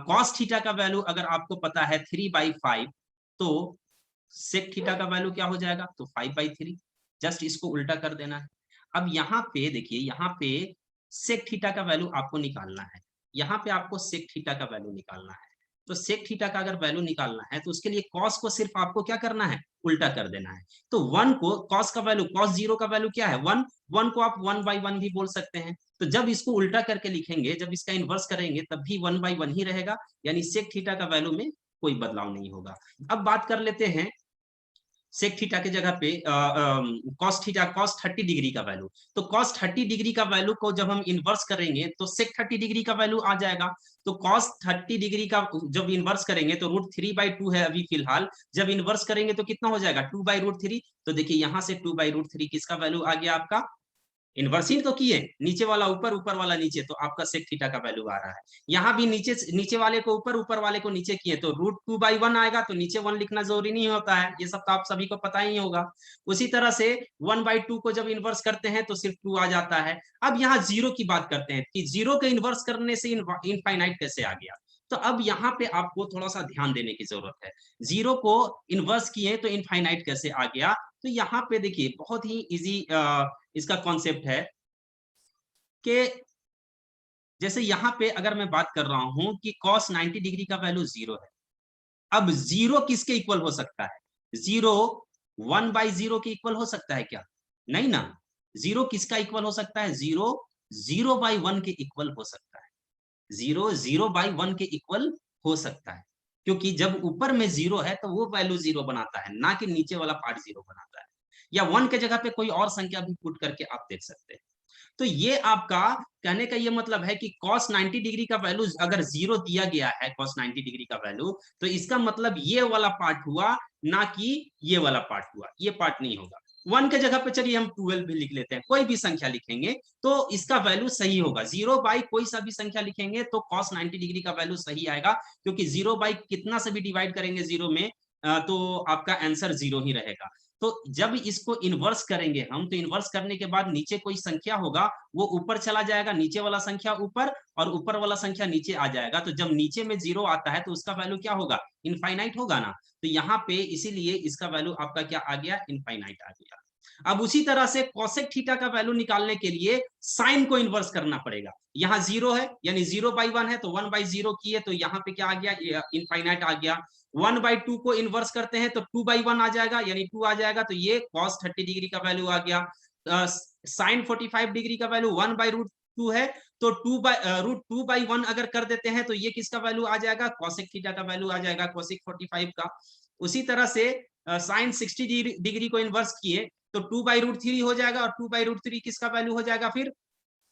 कॉस थीटा का वैल्यू अगर आपको पता है 3/5 तो सेक थीटा का वैल्यू क्या हो जाएगा, तो 5/3। जस्ट इसको उल्टा कर देना है। अब यहाँ पे देखिए, यहाँ पे सेक थीटा का वैल्यू आपको निकालना है, यहाँ पे आपको सेक थीटा का वैल्यू निकालना है। तो सेक थीटा का अगर वैल्यू निकालना है तो उसके लिए कॉस को सिर्फ आपको क्या करना है, उल्टा कर देना है। तो 1 को कॉस का वैल्यू, कॉस 0 का वैल्यू क्या है, 1, 1 को आप 1/1 भी बोल सकते हैं। तो जब इसको उल्टा करके लिखेंगे, जब इसका इन्वर्स करेंगे तब भी 1/1 ही रहेगा, यानी सेक थीटा का वैल्यू में कोई बदलाव नहीं होगा। अब बात कर लेते हैं सेक थीटा के जगह पे कॉस थीटा, कॉस 30 डिग्री का वैल्यू। तो कॉस 30 डिग्री का वैल्यू को जब हम इन्वर्स करेंगे तो सेक 30 डिग्री का वैल्यू आ जाएगा। तो कॉस 30 डिग्री का जब इन्वर्स करेंगे तो √3/2 है अभी फिलहाल, जब इन्वर्स करेंगे तो कितना हो जाएगा, 2/√3। तो देखिए यहाँ से 2/√3 किसका वैल्यू आ गया आपका, इन्वर्सिंग तो किए, नीचे वाला ऊपर ऊपर वाला नीचे, तो आपका सेक थीटा का वैल्यू आ रहा है। यहाँ भी नीचे नीचे वाले को ऊपर ऊपर वाले को नीचे किए तो √2/1 आएगा, तो नीचे 1 लिखना जरूरी नहीं होता है, ये सब तो आप सभी को पता ही होगा। उसी तरह से 1/2 को जब इन्वर्स करते हैं तो सिर्फ 2 आ जाता है। अब यहाँ 0 की बात करते हैं कि 0 के इन्वर्स करने से इनफाइनाइट कैसे आ गया। तो अब यहाँ पे आपको थोड़ा सा ध्यान देने की जरूरत है, 0 को इन्वर्स किए तो इनफाइनाइट कैसे आ गया। तो यहाँ पे देखिए बहुत ही इजी इसका कॉन्सेप्ट है कि जैसे यहाँ पे अगर मैं बात कर रहा हूं कि cos 90 डिग्री का वैल्यू 0 है। अब 0 किसके इक्वल हो सकता है, 0 1/0 के इक्वल हो सकता है क्या, नहीं ना। 0 किसका इक्वल हो सकता है, 0 0/1 के इक्वल हो सकता है। 0 0/1 के इक्वल हो सकता है, क्योंकि जब ऊपर में 0 है तो वो वैल्यू 0 बनाता है, ना कि नीचे वाला पार्ट 0 बनाता है। या 1 के जगह पे कोई और संख्या भी पुट करके आप देख सकते हैं। तो ये आपका कहने का ये मतलब है कि cos 90 डिग्री का वैल्यू अगर 0 दिया गया है, cos 90 डिग्री का वैल्यू, तो इसका मतलब ये वाला पार्ट हुआ, ना कि ये वाला पार्ट हुआ। ये पार्ट नहीं होगा। 1 के जगह पे चलिए हम 12 भी लिख लेते हैं, कोई भी संख्या लिखेंगे तो इसका वैल्यू सही होगा। 0 बाई कोई सा भी संख्या लिखेंगे तो cos 90 डिग्री का वैल्यू सही आएगा, क्योंकि 0 बाई कितना से भी डिवाइड करेंगे 0 में, तो आपका आंसर 0 ही रहेगा। तो जब इसको इन्वर्स करेंगे हम, तो इन्वर्स करने के बाद नीचे कोई संख्या होगा, वो ऊपर चला जाएगा, नीचे वाला संख्या ऊपर, और ऊपर वाला संख्या नीचे आ जाएगा। तो जब नीचे में 0 आता है तो उसका वैल्यू क्या होगा? इनफाइनाइट होगा ना। तो यहाँ पे इसीलिए इसका वैल्यू आपका क्या आ गया? इनफाइनाइट आ गया। अब उसी तरह से कोसेक थीटा का वैल्यू निकालने के लिए साइन को इन्वर्स करना पड़ेगा। यहाँ 0 है, यानी 0/1 है, तो 1/0 किए तो यहाँ पे क्या आ गया? इनफाइनाइट आ गया। 1/2 को इन्वर्स करते हैं तो 2/1 आ जाएगा, यानी 2 आ जाएगा, तो ये cos 30 डिग्री का वैल्यू आ गया। साइन 45 डिग्री का वैल्यू 1/√2 है, तो √2/1 अगर कर देते हैं तो ये किसका वैल्यू आ जाएगा? कोसेक थीटा का वैल्यू आ जाएगा, कोसेक 45 का। उसी तरह से साइन 60 डिग्री को इन्वर्स किए तो 2/√3 हो जाएगा, और 2/√3 किसका वैल्यू हो जाएगा? फिर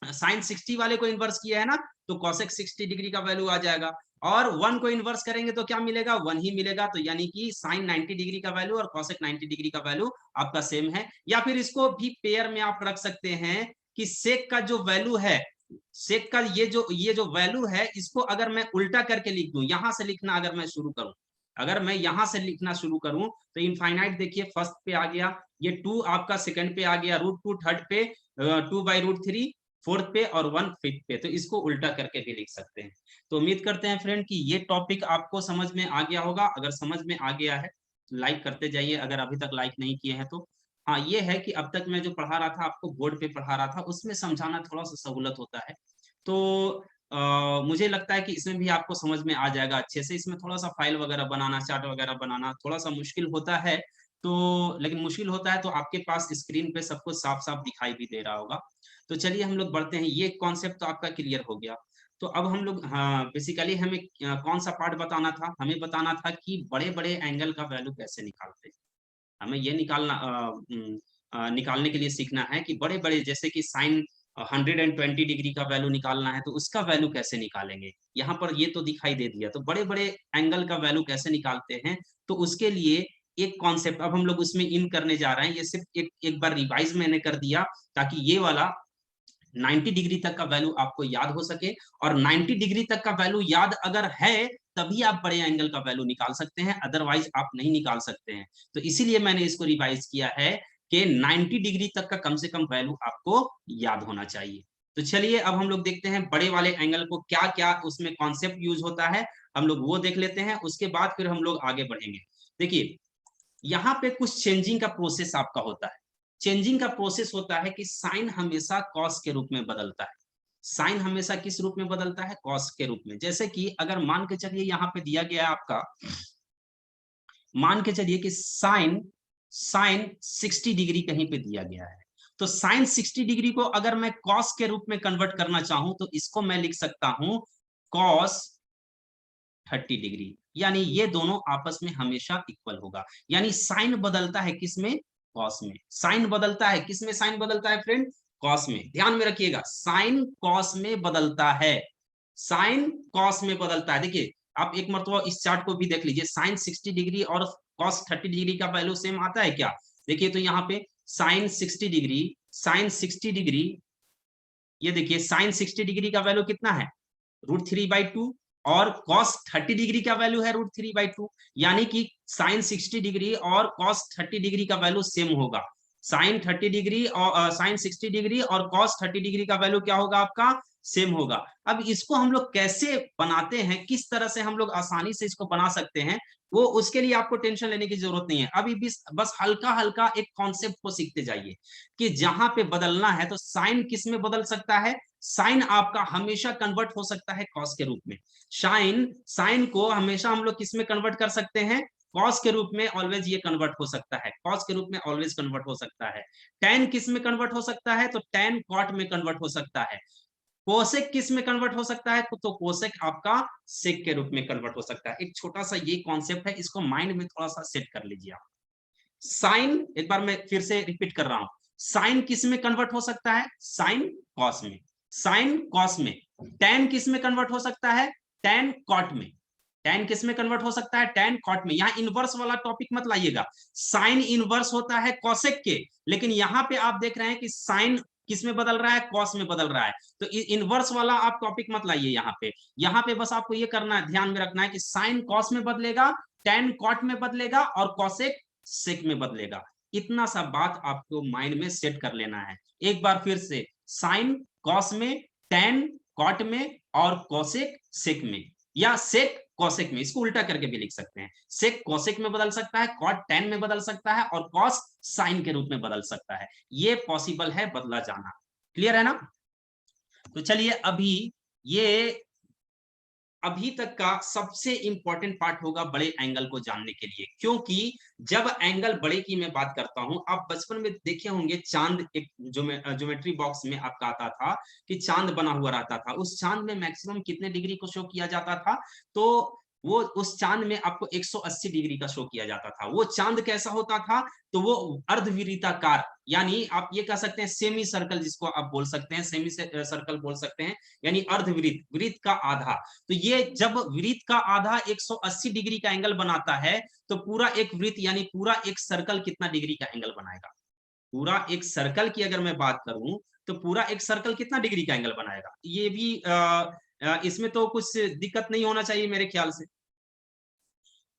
साइन 60 वाले को इन्वर्स किया है ना, तो कोसेक 60 डिग्री का वैल्यू आ जाएगा। और 1 को इन्वर्स करेंगे तो क्या मिलेगा? 1 ही मिलेगा। तो यानी कि साइन 90 डिग्री का वैल्यू और कोसेक 90 डिग्री का वैल्यू आपका सेम है। या फिर इसको भी पेयर में आप रख सकते हैं कि सेक का जो वैल्यू है, सेक का ये जो वैल्यू है, इसको अगर मैं उल्टा करके लिख दूं, यहां से लिखना अगर मैं शुरू करूं, अगर मैं यहां से लिखना शुरू करूं, तो इनफाइनाइट देखिए फर्स्ट पे आ गया, ये 2 आपका सेकंड पे आ गया, √2 थर्ड पे, 2/√3 फोर्थ पे, और 1 फिफ्थ पे। तो इसको उल्टा करके भी लिख सकते हैं। तो उम्मीद करते हैं फ्रेंड कि ये टॉपिक आपको समझ में आ गया होगा। अगर समझ में आ गया है तो लाइक करते जाइए, अगर अभी तक लाइक नहीं किए हैं तो। हाँ, ये है कि अब तक मैं जो पढ़ा रहा था, आपको बोर्ड पे पढ़ा रहा था, उसमें समझाना थोड़ा सा सहूलत होता है। तो मुझे लगता है कि इसमें भी आपको समझ में आ जाएगा अच्छे से। इसमें थोड़ा सा फाइल वगैरह बनाना, चार्ट वगैरह बनाना थोड़ा सा मुश्किल होता है, तो लेकिन मुश्किल होता है तो आपके पास स्क्रीन पे सब कुछ साफ साफ दिखाई भी दे रहा होगा। तो चलिए हम लोग बढ़ते हैं। ये कॉन्सेप्ट तो आपका क्लियर हो गया। तो अब हम लोग, हाँ, बेसिकली हमें कौन सा पार्ट बताना था? हमें बताना था कि बड़े बड़े एंगल का वैल्यू कैसे निकालते हैं। हमें ये निकालने के लिए सीखना है कि बड़े बड़े, जैसे कि साइन 120 डिग्री का वैल्यू निकालना है, तो उसका वैल्यू कैसे निकालेंगे? यहाँ पर ये तो दिखाई दे दिया। तो बड़े बड़े एंगल का वैल्यू कैसे निकालते हैं, तो उसके लिए एक कॉन्सेप्ट अब हम लोग उसमें इन करने जा रहे हैं। ये सिर्फ एक एक बार रिवाइज मैंने कर दिया, ताकि ये वाला 90 डिग्री तक का वैल्यू आपको याद हो सके। और 90 डिग्री तक का वैल्यू याद अगर है, तभी आप बड़े एंगल का वैल्यू निकाल सकते हैं, अदरवाइज आप नहीं निकाल सकते हैं। तो इसीलिए मैंने इसको रिवाइज किया है कि 90 डिग्री तक का कम से कम वैल्यू आपको याद होना चाहिए। तो चलिए अब हम लोग देखते हैं बड़े वाले एंगल को क्या क्या उसमें कॉन्सेप्ट यूज होता है, हम लोग वो देख लेते हैं। उसके बाद फिर हम लोग आगे बढ़ेंगे। देखिए, यहाँ पे कुछ चेंजिंग का प्रोसेस आपका होता है। चेंजिंग का प्रोसेस होता है कि साइन हमेशा कॉस के रूप में बदलता है। साइन हमेशा किस रूप में बदलता है? कॉस के रूप में। जैसे कि अगर मान के चलिए यहाँ पे दिया गया है आपका, मान के चलिए कि साइन साइन 60 डिग्री कहीं पे दिया गया है, तो साइन 60 डिग्री को अगर मैं कॉस के रूप में कन्वर्ट करना चाहूं, तो इसको मैं लिख सकता हूं कॉस 30 डिग्री। यानी ये दोनों आपस में हमेशा इक्वल होगा। यानी साइन बदलता है किसमें? कॉस में। साइन बदलता है किसमें? साइन बदलता है फ्रेंड कॉस में। ध्यान में रखिएगा, साइन कॉस में बदलता है। साइन कॉस में बदलता है। देखिए, आप एक मरतबा इस चार्ट को भी देख लीजिए, साइन 60 डिग्री और कॉस 30 डिग्री का वैल्यू सेम आता है क्या? देखिए तो यहाँ पे साइन 60 डिग्री, साइन 60 डिग्री, ये देखिए साइन 60 डिग्री का वैल्यू कितना है? √3/2। और कॉस 30 डिग्री का वैल्यू है √3/2। यानी कि साइन 60 डिग्री और कॉस 30 डिग्री का वैल्यू सेम होगा। साइन 30 डिग्री और साइन 60 डिग्री और कॉस 30 डिग्री का वैल्यू क्या होगा आपका? सेम होगा। अब इसको हम लोग कैसे बनाते हैं, किस तरह से हम लोग आसानी से इसको बना सकते हैं, वो उसके लिए आपको टेंशन लेने की जरूरत नहीं है। अभी भी बस हल्का हल्का एक कॉन्सेप्ट को सीखते जाइए कि जहां पे बदलना है, तो साइन किस में बदल सकता है? साइन आपका हमेशा कन्वर्ट हो सकता है कॉस के रूप में। साइन साइन को हमेशा हम लोग किस में कन्वर्ट कर सकते हैं? कॉस के रूप में ऑलवेज ये कन्वर्ट हो सकता है। कॉस के रूप में ऑलवेज कन्वर्ट हो सकता है। टेन किस में कन्वर्ट हो सकता है? तो टेन कॉट में कन्वर्ट हो सकता है। कोसेक किस में कन्वर्ट हो सकता है? तो कोसेक आपका सेक के रूप में कन्वर्ट हो सकता है। एक छोटा सा ये कॉन्सेप्ट है, इसको माइंड में थोड़ा सा सेट कर लीजिए आप। साइन, एक बार मैं फिर से रिपीट कर रहा हूं, साइन किस में कन्वर्ट हो सकता है? साइन कॉस में। साइन कॉस में। टैन किस में कन्वर्ट हो सकता है? टैन कॉट में। टैन किस में कन्वर्ट हो सकता है? टैन कॉट में। यहां इनवर्स वाला टॉपिक मत लाइएगा, साइन इनवर्स होता है कॉसेक के, लेकिन यहां पे आप देख रहे हैं कि साइन किस में बदल रहा है? कॉस में बदल रहा है। तो इनवर्स वाला आप टॉपिक मत लाइए यहाँ पे। यहाँ पे बस आपको ये करना है, ध्यान में रखना है कि साइन कॉस में बदलेगा, टैन कॉट में बदलेगा और कॉसेक सेक में बदलेगा। इतना सा बात आपको माइंड में सेट कर लेना है। एक बार फिर से, साइन कॉस में, टैन कॉट में और कॉसेक सेक में, या सेक कॉसेक में, इसको उल्टा करके भी लिख सकते हैं। सेक कॉसेक में बदल सकता है, कॉट टैन में बदल सकता है और कॉस साइन के रूप में बदल सकता है। ये पॉसिबल है बदला जाना। क्लियर है ना? तो चलिए ये अभी तक का सबसे इंपॉर्टेंट पार्ट होगा बड़े एंगल को जानने के लिए, क्योंकि जब एंगल बड़े की मैं बात करता हूं, आप बचपन में देखे होंगे चांद, एक ज्योमेट्री बॉक्स में आपका आता था कि चांद बना हुआ रहता था। उस चांद में मैक्सिमम कितने डिग्री को शो किया जाता था? तो वो उस चांद में आपको 180 डिग्री का शो किया जाता था। वो चांद कैसा होता था? तो वो अर्धवृत्ताकार, यानी आप ये कह सकते हैं सेमी सर्कल, जिसको आप बोल सकते हैं सेमी सर्कल बोल सकते हैं, यानी अर्धवृत्त, वृत्त का आधा। तो ये जब वृत्त का आधा 180 डिग्री का एंगल बनाता है, तो पूरा एक वृत्त यानी पूरा एक सर्कल कितना डिग्री का एंगल बनाएगा? पूरा एक सर्कल की अगर मैं बात करूं, तो पूरा एक सर्कल कितना डिग्री का एंगल बनाएगा? ये भी इसमें तो कुछ दिक्कत नहीं होना चाहिए मेरे ख्याल से।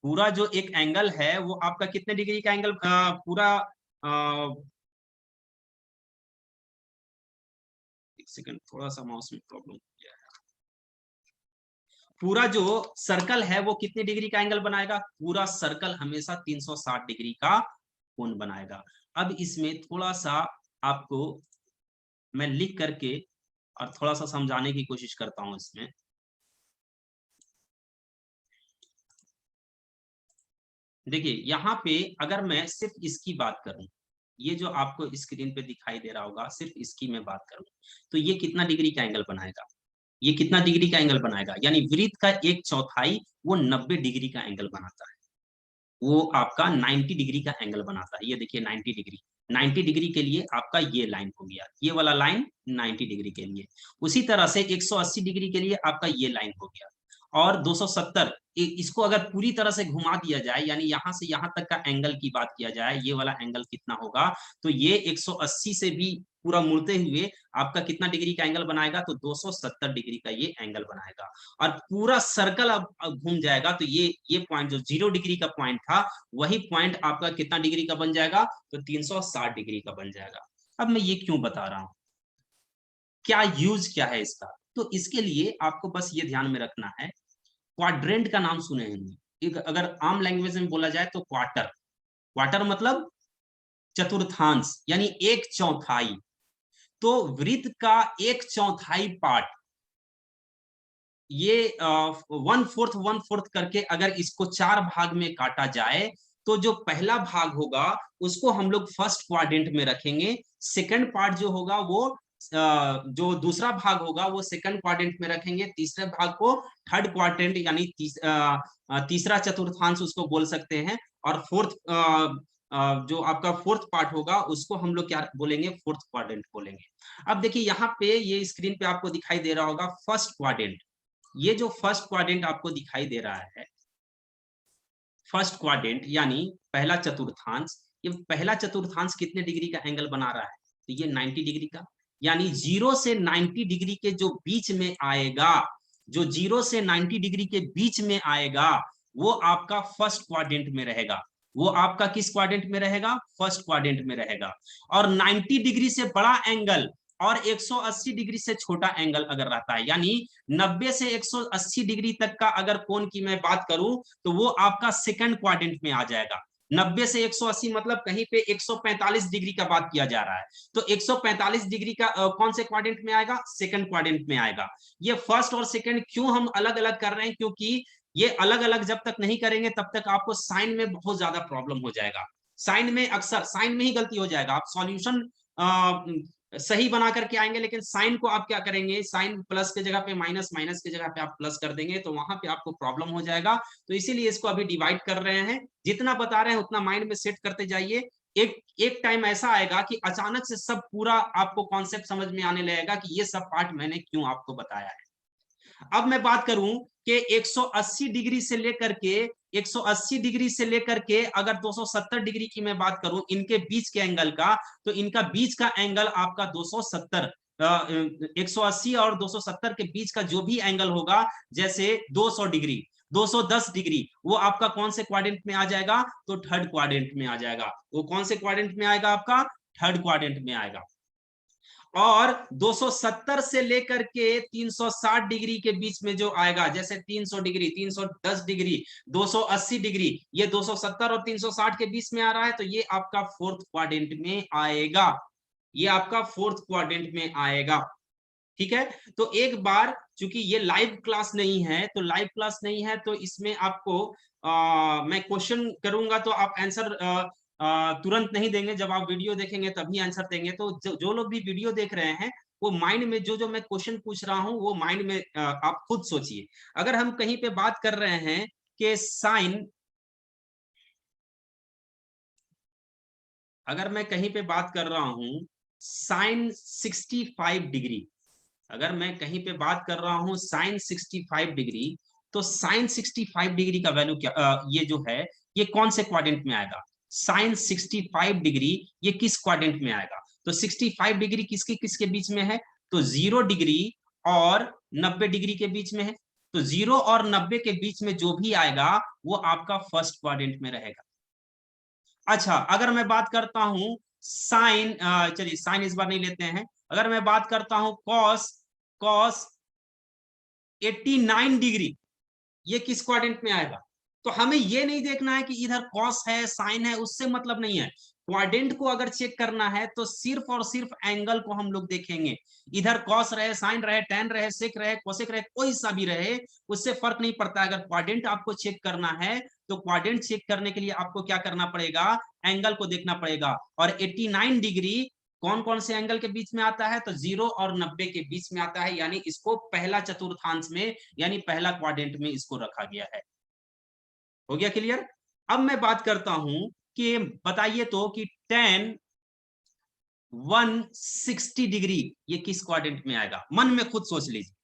पूरा जो एक एंगल है वो आपका कितने डिग्री का एंगल पूरा, एक सेकंड, थोड़ा सा माउस में प्रॉब्लम हो गया है। पूरा जो सर्कल है वो कितने डिग्री का एंगल बनाएगा? पूरा सर्कल हमेशा 360 डिग्री का कोण बनाएगा। अब इसमें थोड़ा सा आपको मैं लिख करके और थोड़ा सा समझाने की कोशिश करता हूं इसमें। देखिए यहाँ पे अगर मैं सिर्फ इसकी बात करूं, ये जो आपको स्क्रीन पे दिखाई दे रहा होगा, सिर्फ इसकी मैं बात करूं, तो ये कितना डिग्री का एंगल बनाएगा? ये कितना डिग्री का एंगल बनाएगा? यानी वृत्त का एक चौथाई वो 90 डिग्री का एंगल बनाता है। वो आपका 90 डिग्री का एंगल बनाता है। ये देखिए 90 डिग्री, 90 डिग्री के लिए आपका ये लाइन हो गया, ये वाला लाइन 90 डिग्री के लिए। उसी तरह से 180 डिग्री के लिए आपका ये लाइन हो गया। और 270, इसको अगर पूरी तरह से घुमा दिया जाए, यानी यहां से यहां तक का एंगल की बात किया जाए, ये वाला एंगल कितना होगा? तो ये 180 से भी पूरा मुड़ते हुए आपका कितना डिग्री का एंगल बनाएगा? तो 270 डिग्री का ये एंगल बनाएगा। और पूरा सर्कल अब घूम जाएगा, तो ये पॉइंट जो 0 डिग्री का पॉइंट था, वही पॉइंट आपका कितना डिग्री का बन जाएगा? तो 360 डिग्री का बन जाएगा। अब मैं ये क्यों बता रहा हूं, क्या यूज क्या है इसका? तो इसके लिए आपको बस ये ध्यान में रखना है, क्वाड्रेंट का नाम सुने हैं? एक अगर आम लैंग्वेज में बोला जाए तो क्वार्टर, क्वार्टर मतलब चतुर्थांश, यानी एक चौथाई। तो वृत्त का एक चौथाई पार्ट, ये 1/4 करके अगर इसको 4 भाग में काटा जाए, तो जो पहला भाग होगा उसको हम लोग फर्स्ट क्वाड्रेंट में रखेंगे। सेकंड पार्ट जो होगा वो जो दूसरा भाग होगा वो सेकंड क्वाड्रेंट में रखेंगे। तीसरे भाग को थर्ड क्वाड्रेंट, यानी तीसरा चतुर्थांश उसको बोल सकते हैं। और जो आपका फोर्थ पार्ट होगा उसको हम लोग क्या बोलेंगे? फोर्थ क्वाड्रेंट बोलेंगे। अब देखिए यहाँ पे ये स्क्रीन पे आपको दिखाई दे रहा होगा फर्स्ट क्वाड्रेंट। ये जो फर्स्ट क्वाड्रेंट आपको दिखाई दे रहा है, फर्स्ट क्वाड्रेंट यानी पहला चतुर्थांश, ये पहला चतुर्थांश कितने डिग्री का एंगल बना रहा है? तो ये 90 डिग्री का, यानी 0 से 90 डिग्री के जो बीच में आएगा, जो 0 से 90 डिग्री के बीच में आएगा, वो आपका फर्स्ट क्वाड्रेंट में रहेगा। वो आपका किस क्वाड्रेंट में रहेगा? फर्स्ट क्वाड्रेंट में रहेगा। और 90 डिग्री से बड़ा एंगल और 180 डिग्री से छोटा एंगल अगर रहता है, यानी 90 से 180 डिग्री तक का अगर कोण की मैं बात करूं, तो वो आपका सेकंड क्वाड्रेंट में आ जाएगा। 90 से 180 मतलब कहीं पे 145 डिग्री का बात किया जा रहा है, तो 145 डिग्री का कौन से क्वाड्रेंट में आएगा? सेकंड क्वाड्रेंट में आएगा। ये फर्स्ट और सेकंड क्यों हम अलग अलग कर रहे हैं? क्योंकि ये अलग अलग जब तक नहीं करेंगे तब तक आपको साइन में बहुत ज्यादा प्रॉब्लम हो जाएगा। साइन में अक्सर साइन में ही गलती हो जाएगा। आप सॉल्यूशन सही बना करके आएंगे, लेकिन साइन को आप क्या करेंगे, साइन प्लस के जगह पे माइनस, माइनस के जगह पे आप प्लस कर देंगे, तो वहां पे आपको प्रॉब्लम हो जाएगा। तो इसीलिए इसको अभी डिवाइड कर रहे हैं, जितना बता रहे हैं उतना माइंड में सेट करते जाइए। एक एक टाइम ऐसा आएगा कि अचानक से सब पूरा आपको कॉन्सेप्ट समझ में आने लगेगा कि ये सब पार्ट मैंने क्यों आपको बताया है। अब मैं बात करूं कि 180 डिग्री से लेकर के 180 डिग्री से लेकर के अगर 270 डिग्री की मैं बात करूं इनके बीच के एंगल का, तो इनका बीच का एंगल आपका 270, 180 और 270 के बीच का जो भी एंगल होगा, जैसे 200 डिग्री, 210 डिग्री, वो आपका कौन से क्वाड्रेंट में आ जाएगा, तो थर्ड क्वाड्रेंट में आ जाएगा। वो कौन से क्वाड्रेंट में आएगा, आपका थर्ड क्वाड्रेंट में आएगा। और 270 से लेकर के 360 डिग्री के बीच में जो आएगा, जैसे 300 डिग्री, 310 डिग्री, 280 डिग्री, ये 270 और 360 के बीच में आ रहा है, तो ये आपका फोर्थ क्वाड्रेंट में आएगा। ये आपका फोर्थ क्वाड्रेंट में आएगा। ठीक है, तो एक बार, चूंकि ये लाइव क्लास नहीं है, तो लाइव क्लास नहीं है तो इसमें आपको मैं क्वेश्चन करूंगा तो आप आंसर तुरंत नहीं देंगे, जब आप वीडियो देखेंगे तभी आंसर देंगे। तो जो लोग भी वीडियो देख रहे हैं, वो माइंड में जो जो मैं क्वेश्चन पूछ रहा हूं वो माइंड में आप खुद सोचिए। अगर हम कहीं पे बात कर रहे हैं कि साइन, अगर मैं कहीं पे बात कर रहा हूं साइन 65 डिग्री, अगर मैं कहीं पे बात कर रहा हूं साइन 65 डिग्री, तो साइन 65 डिग्री का वैल्यू क्या, ये जो है ये कौन से क्वाड्रेंट में आएगा, साइन 65 डिग्री ये किस क्वाड्रेंट में आएगा। तो 65 डिग्री किसके किसके बीच में है, तो 0 डिग्री और 90 डिग्री के बीच में है। तो 0 और 90 के बीच में जो भी आएगा वो आपका फर्स्ट क्वाड्रेंट में रहेगा। अच्छा, अगर मैं बात करता हूं साइन, चलिए साइन इस बार नहीं लेते हैं, अगर मैं बात करता हूं कॉस, कॉस 89 डिग्री, ये किस क्वाड्रेंट में आएगा। तो हमें ये नहीं देखना है कि इधर कॉस है साइन है, उससे मतलब नहीं है। क्वाड्रेंट को अगर चेक करना है तो सिर्फ और सिर्फ एंगल को हम लोग देखेंगे। इधर कॉस रहे, साइन रहे, टेन रहे, सेक रहे, कोसेक रहे, कोई सा भी रहे, उससे फर्क नहीं पड़ता। अगर क्वाड्रेंट आपको चेक करना है तो क्वाड्रेंट चेक करने के लिए आपको क्या करना पड़ेगा, एंगल को देखना पड़ेगा। और 89 डिग्री कौन कौन से एंगल के बीच में आता है, तो 0 और 90 के बीच में आता है, यानी इसको पहला चतुर्थांश में, यानी पहला क्वाड्रेंट में इसको रखा गया है। हो गया क्लियर। अब मैं बात करता हूं कि बताइए तो कि tan 160 डिग्री ये किस क्वाड्रेंट में आएगा, मन में खुद सोच लीजिए।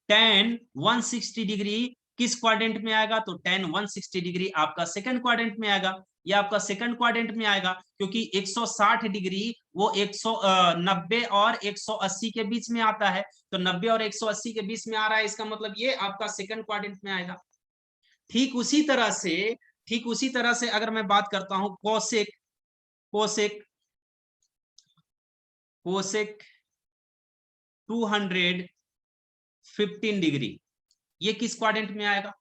tan 160 डिग्री किस क्वाड्रेंट में आएगा, तो tan 160 डिग्री आपका सेकंड क्वाड्रेंट में आएगा। या आपका सेकंड क्वाड्रेंट में आएगा, क्योंकि 160 डिग्री वो 190 और 180 के बीच में आता है। तो 90 और 180 के बीच में आ रहा है, इसका मतलब ये आपका सेकंड क्वाड्रेंट में आएगा। ठीक उसी तरह से, ठीक उसी तरह से अगर मैं बात करता हूं कोसेक, कोसेक, कोसेक 215 डिग्री ये किस क्वाड्रेंट में आएगा,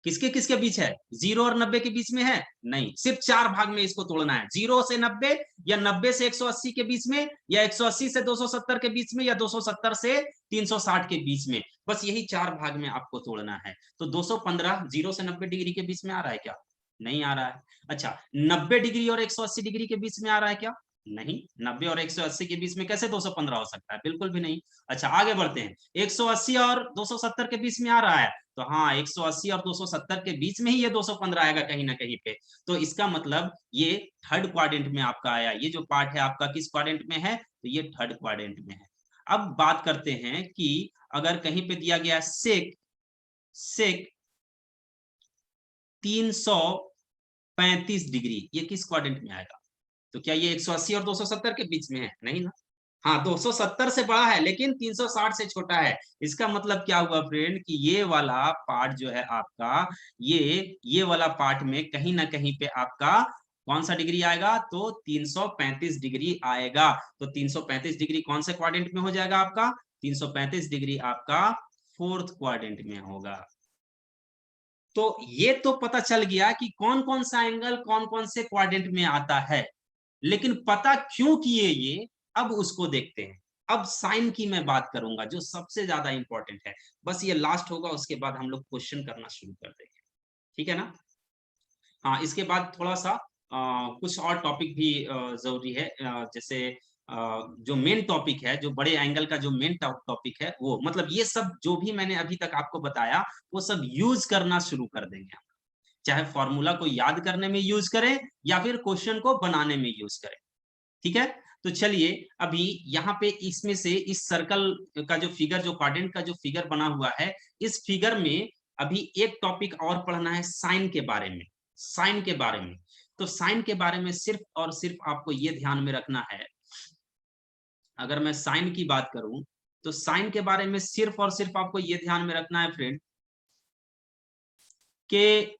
किसके किसके बीच है, 0 और 90 के बीच में है, नहीं, सिर्फ चार भाग में इसको तोड़ना है, 0 से 90 या 90 से 180 के बीच में, या 180 से 270 के बीच में, या 270 से 360 के बीच में। बस यही चार भाग में आपको तोड़ना है। तो 215 0 से 90 डिग्री के बीच में आ रहा है क्या, नहीं आ रहा है। अच्छा, 90 डिग्री और 180 डिग्री के बीच में आ रहा है क्या, नहीं, 90 और 180 के बीच में कैसे 215 हो सकता है, बिल्कुल भी नहीं। अच्छा, आगे बढ़ते हैं, 180 और 270 के बीच में आ रहा है, तो हाँ 180 और 270 के बीच में ही ये 215 आएगा कहीं ना कहीं पे। तो इसका मतलब ये थर्ड क्वाड्रेंट में आपका आया, ये जो पार्ट है आपका किस क्वाड्रेंट में है, तो ये थर्ड क्वाड्रेंट में है। अब बात करते हैं कि अगर कहीं पे दिया गया सेक, सेक 335 डिग्री ये किस क्वाड्रेंट में आएगा, तो क्या ये 180 और 270 के बीच में है, नहीं ना। हाँ, 270 से बड़ा है लेकिन 360 से छोटा है। इसका मतलब क्या हुआ फ्रेंड, कि ये वाला पार्ट जो है आपका, ये वाला पार्ट में कहीं ना कहीं पे आपका कौन सा डिग्री आएगा, तो 335 डिग्री आएगा। तो 335 डिग्री कौन से क्वाड्रेंट में हो जाएगा आपका, 335 डिग्री आपका फोर्थ क्वाड्रेंट में होगा। तो ये तो पता चल गया कि कौन कौन सा एंगल कौन कौन से क्वाड्रेंट में आता है, लेकिन पता क्यों किए ये, अब उसको देखते हैं। अब साइन की मैं बात करूंगा जो सबसे ज्यादा इंपॉर्टेंट है, बस ये लास्ट होगा, उसके बाद हम लोग क्वेश्चन करना शुरू कर देंगे, ठीक है ना। हाँ, इसके बाद थोड़ा सा कुछ और टॉपिक भी जरूरी है, जैसे जो मेन टॉपिक है, जो बड़े एंगल का जो मेन टॉपिक है, वो मतलब ये सब जो भी मैंने अभी तक आपको बताया वो सब यूज करना शुरू कर देंगे। चाहे फॉर्मूला को याद करने में यूज करें या फिर क्वेश्चन को बनाने में यूज करें। ठीक है, तो चलिए अभी यहाँ पे इसमें से इस सर्कल का जो फिगर, जो क्वाड्रेंट का जो फिगर बना हुआ है, इस फिगर में अभी एक टॉपिक और पढ़ना है, साइन के बारे में। साइन के बारे में, तो साइन के बारे में सिर्फ और सिर्फ आपको ये ध्यान में रखना है, अगर मैं साइन की बात करूं तो साइन के बारे में सिर्फ और सिर्फ आपको ये ध्यान में रखना है फ्रेंड, कि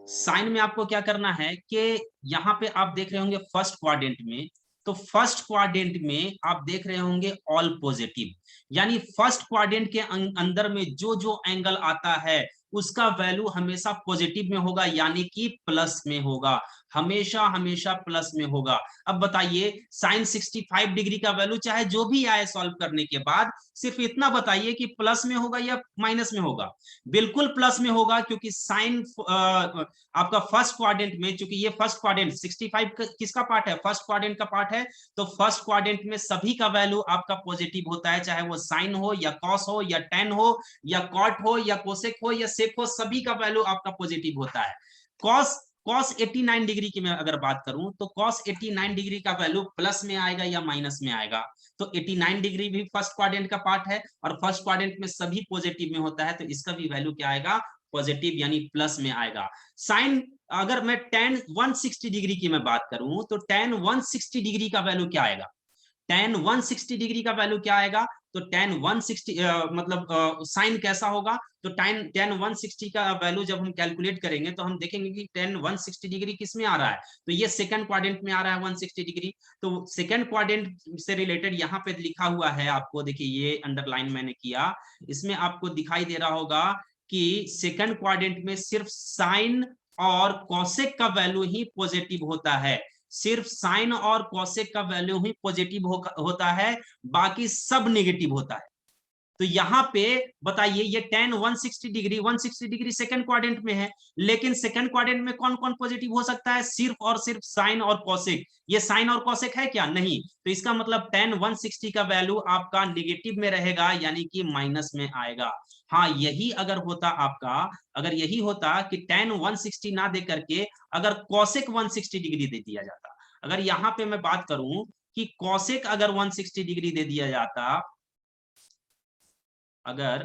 साइन में आपको क्या करना है कि यहाँ पे आप देख रहे होंगे फर्स्ट क्वाड्रेंट में, तो फर्स्ट क्वाड्रेंट में आप देख रहे होंगे ऑल पॉजिटिव, यानी फर्स्ट क्वाड्रेंट के अंदर में जो जो एंगल आता है उसका वैल्यू हमेशा पॉजिटिव में होगा, यानी कि प्लस में होगा, हमेशा हमेशा प्लस में होगा। अब बताइए साइन 65 डिग्री का वैल्यू चाहे जो भी आए सॉल्व करने के बाद, सिर्फ इतना बताइए कि प्लस में होगा या माइनस में होगा। बिल्कुल प्लस में होगा, क्योंकि साइन आपका फर्स्ट क्वाड्रेंट में, चूंकि ये फर्स्ट क्वाड्रेंट 65 किसका पार्ट है, फर्स्ट क्वाड्रेंट का पार्ट है, तो फर्स्ट क्वाड्रेंट में सभी का वैल्यू आपका पॉजिटिव होता है, चाहे वो साइन हो या कॉस हो या टेन हो या कॉट हो या कोसेक हो या सेक हो, सभी का वैल्यू आपका पॉजिटिव होता है। कॉस कॉस 89 डिग्री की मैं अगर बात करूं तो कॉस 89 डिग्री का वैल्यू प्लस में आएगा या माइनस में आएगा, तो 89 डिग्री भी फर्स्ट क्वाड्रेंट का पार्ट है और फर्स्ट क्वाड्रेंट में सभी पॉजिटिव में होता है, तो इसका भी वैल्यू क्या आएगा, पॉजिटिव यानी प्लस में आएगा। साइन अगर मैं tan 160 डिग्री की मैं बात करूं तो tan 160 डिग्री का वैल्यू क्या आएगा, tan 160 डिग्री का वैल्यू क्या आएगा, तो tan 160 मतलब साइन कैसा होगा, तो tan 160 का वैल्यू जब हम कैलकुलेट करेंगे तो हम देखेंगे कि tan 160 डिग्री किस में आ रहा है, तो ये सेकंड क्वाड्रेंट में आ रहा है 160 डिग्री। तो सेकंड क्वाड्रेंट से रिलेटेड यहाँ पे लिखा हुआ है, आपको देखिए ये अंडरलाइन मैंने किया, इसमें आपको दिखाई दे रहा होगा कि सेकंड क्वाड्रेंट में सिर्फ साइन और कॉसेक का वैल्यू ही पॉजिटिव होता है, सिर्फ साइन और कॉसेक का वैल्यू ही पॉजिटिव होता है, बाकी सब नेगेटिव होता है। तो यहाँ पे बताइए ये tan 160 डिग्री सेकंड क्वाड्रेंट में है, लेकिन सेकंड क्वाड्रेंट में कौन कौन पॉजिटिव हो सकता है, सिर्फ और सिर्फ साइन और कॉसेक। ये साइन और कॉसेक है क्या, नहीं, तो इसका मतलब tan 160 का वैल्यू आपका नेगेटिव में रहेगा, यानी कि माइनस में आएगा। हाँ, यही अगर होता आपका, अगर यही होता कि tan 160 ना दे करके अगर कॉसेक 160 डिग्री दे दिया जाता, अगर यहाँ पे मैं बात करूं कि कॉसेक अगर 160 डिग्री दे दिया जाता, अगर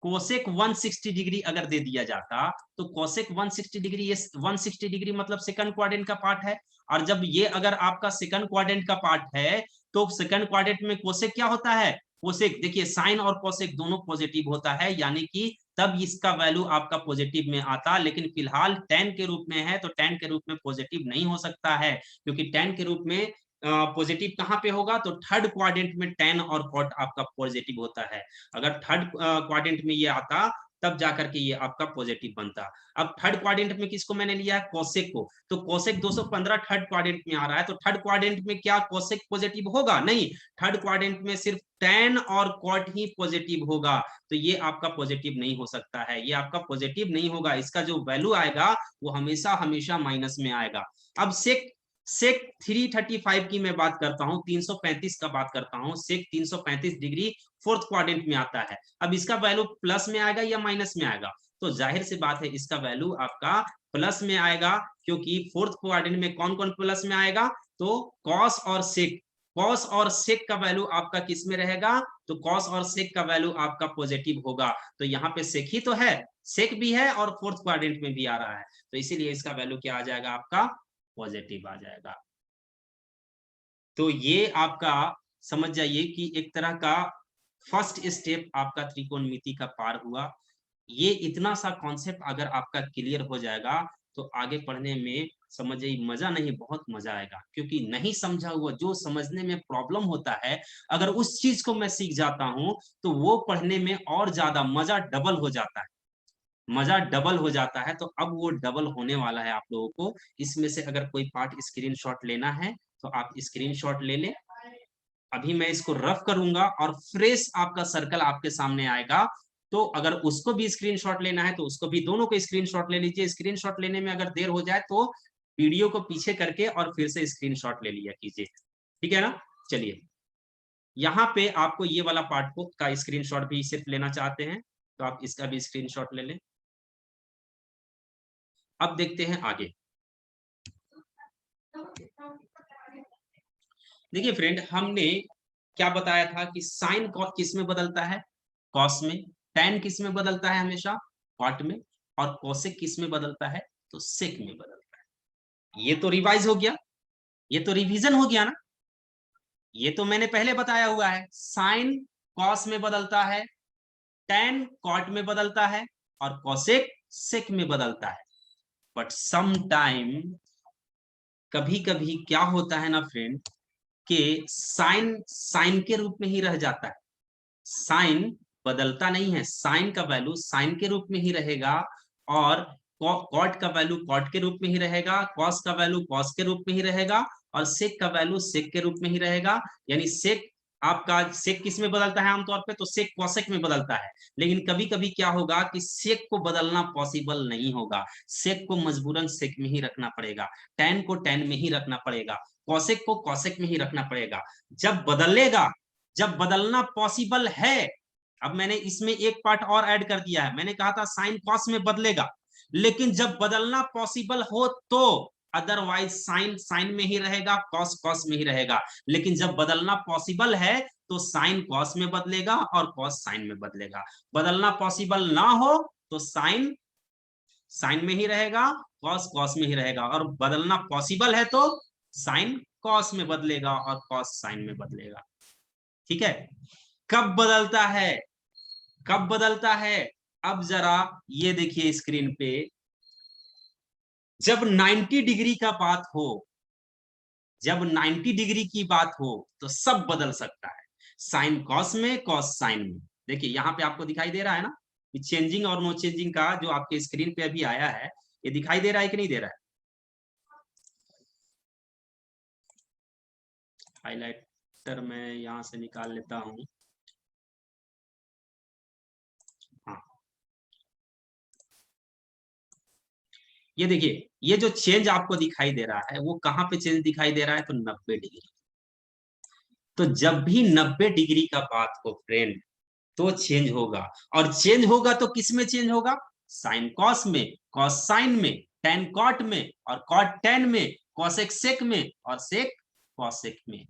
कोसेक 160 डिग्री अगर दे दिया जाता, तो कोसेक 160 डिग्री, ये 160 डिग्री मतलब सेकंड क्वाड्रेंट का पार्ट है, और जब ये अगर आपका सेकंड क्वाड्रेंट का पार्ट है तो सेकंड क्वाड्रेंट में कोसेक क्या होता है, कोसेक देखिए साइन और कोसेक दोनों पॉजिटिव होता है, यानी कि तब इसका वैल्यू आपका पॉजिटिव में आता, लेकिन फिलहाल tan के रूप में है तो tan के रूप में पॉजिटिव नहीं हो सकता है, क्योंकि tan के रूप में पॉजिटिव कहाँ पे होगा, तो थर्ड क्वाड्रेंट में tan और कॉट आपका पॉजिटिव होता है। अगर थर्ड क्वाड्रेंट में ये आता तब जाकर के ये आपका पॉजिटिव बनता। अब थर्ड क्वाड्रेंट में किसको मैंने लिया है, कोसेक को, तो कोसेक 215 थर्ड क्वाड्रेंट में आ रहा है, तो थर्ड क्वाड्रेंट में क्या कोसेक पॉजिटिव होगा, नहीं, थर्ड क्वाड्रेंट में सिर्फ tan और कॉट ही पॉजिटिव होगा, तो ये आपका पॉजिटिव नहीं हो सकता है, ये आपका पॉजिटिव नहीं होगा, इसका जो वैल्यू आएगा वो हमेशा हमेशा माइनस में आएगा। अब सेक सेक 335 की मैं बात करता हूं, 335 का बात करता हूं, सेक 335 डिग्री फोर्थ क्वाड्रेंट में आता है, अब इसका वैल्यू प्लस में आएगा या माइनस में आएगा, तो जाहिर सी बात है इसका वैल्यू आपका प्लस में आएगा, क्योंकि फोर्थ क्वाड्रेंट में कौन कौन प्लस में आएगा, तो कॉस और सेक, कॉस और सेक का वैल्यू आपका किस में रहेगा, तो कॉस और सेक का वैल्यू आपका पॉजिटिव होगा, तो यहाँ पे सेक ही तो है, सेक भी है और फोर्थ क्वाड्रेंट में भी आ रहा है, तो इसीलिए इसका वैल्यू क्या आ जाएगा, आपका पॉजिटिव आ जाएगा। तो ये आपका समझ जाइए कि एक तरह का फर्स्ट स्टेप आपका त्रिकोणमिति का पार हुआ। ये इतना सा कॉन्सेप्ट अगर आपका क्लियर हो जाएगा तो आगे पढ़ने में समझ जाइए मजा नहीं, बहुत मजा आएगा, क्योंकि नहीं समझा हुआ जो समझने में प्रॉब्लम होता है, अगर उस चीज को मैं सीख जाता हूं तो वो पढ़ने में और ज्यादा मजा डबल हो जाता है, मजा डबल हो जाता है, तो अब वो डबल होने वाला है आप लोगों को। इसमें से अगर कोई पार्ट स्क्रीनशॉट लेना है तो आप स्क्रीनशॉट ले लें, अभी मैं इसको रफ करूंगा और फ्रेश आपका सर्कल आपके सामने आएगा, तो अगर उसको भी स्क्रीनशॉट लेना है तो उसको भी, दोनों को स्क्रीनशॉट ले लीजिए, स्क्रीनशॉट लेने में अगर देर हो जाए तो वीडियो को पीछे करके और फिर से स्क्रीनशॉट ले लिया कीजिए। ठीक है ना। चलिए, यहाँ पे आपको ये वाला पार्ट को का स्क्रीनशॉट भी सिर्फ लेना चाहते हैं तो आप इसका भी स्क्रीनशॉट ले लें। अब देखते हैं आगे। देखिए फ्रेंड, हमने क्या बताया था कि साइन किस में बदलता है, कॉस में। टैन किस में बदलता है, हमेशा कॉट में। और कोसेक किस में बदलता है, तो सेक में बदलता है। ये तो रिवाइज हो गया, ये तो रिवीजन हो गया ना। ये तो मैंने पहले बताया हुआ है, साइन कॉस में बदलता है, टैन कॉट में बदलता है, और कोसेक सेक में बदलता है। बट सम टाइम, कभी कभी क्या होता है ना फ्रेंड, कि साइन साइन के रूप में ही रह जाता है। साइन बदलता नहीं है, साइन का वैल्यू साइन के रूप में ही रहेगा, और कॉट का वैल्यू कॉट के रूप में ही रहेगा, कॉस का वैल्यू कॉस के रूप में ही रहेगा, और सेक का वैल्यू सेक के रूप में ही रहेगा। यानी सेक आपका, सेक किस में बदलता है आमतौर पे, तो सेक कॉसेक में बदलता है। लेकिन कभी कभी क्या होगा कि सेक को बदलना पॉसिबल नहीं होगा, सेक को मजबूरन सेक में ही रखना पड़ेगा, टैन को टैन में ही रखना पड़ेगा, कॉसेक को कॉसेक में ही रखना पड़ेगा। जब बदलेगा, जब बदलना पॉसिबल है, अब मैंने इसमें एक पार्ट और ऐड कर दिया है। मैंने कहा था साइन कॉस में बदलेगा, लेकिन जब बदलना पॉसिबल हो तो, अदरवाइज साइन साइन में ही रहेगा, कॉस कॉस में ही रहेगा। लेकिन जब बदलना पॉसिबल है तो साइन कॉस में बदलेगा और कॉस साइन में बदलेगा। बदलना पॉसिबल ना हो तो साइन साइन में ही रहेगा, कॉस कॉस में ही रहेगा, और बदलना पॉसिबल है तो साइन कॉस में बदलेगा और कॉस साइन में बदलेगा। ठीक है। कब बदलता है, कब बदलता है, अब जरा ये देखिए स्क्रीन पे, जब 90 डिग्री का बात हो, जब 90 डिग्री की बात हो तो सब बदल सकता है, साइन कॉस में, कॉस साइन में। देखिए यहाँ पे आपको दिखाई दे रहा है ना कि चेंजिंग और नो चेंजिंग का जो आपके स्क्रीन पे अभी आया है, ये दिखाई दे रहा है कि नहीं दे रहा है। हाइलाइटर मैं यहां से निकाल लेता हूं। हाँ, ये देखिए, ये जो चेंज आपको दिखाई दे रहा है वो कहाँ पे चेंज दिखाई दे रहा है, तो 90 डिग्री। तो जब भी 90 डिग्री का बात हो फ्रेंड, तो चेंज होगा। और चेंज होगा तो किस में चेंज होगा, साइन कॉस में, कॉस साइन में, टेन कॉट में, और कॉट टेन में, कॉसेक सेक में, और सेक कॉसेक में।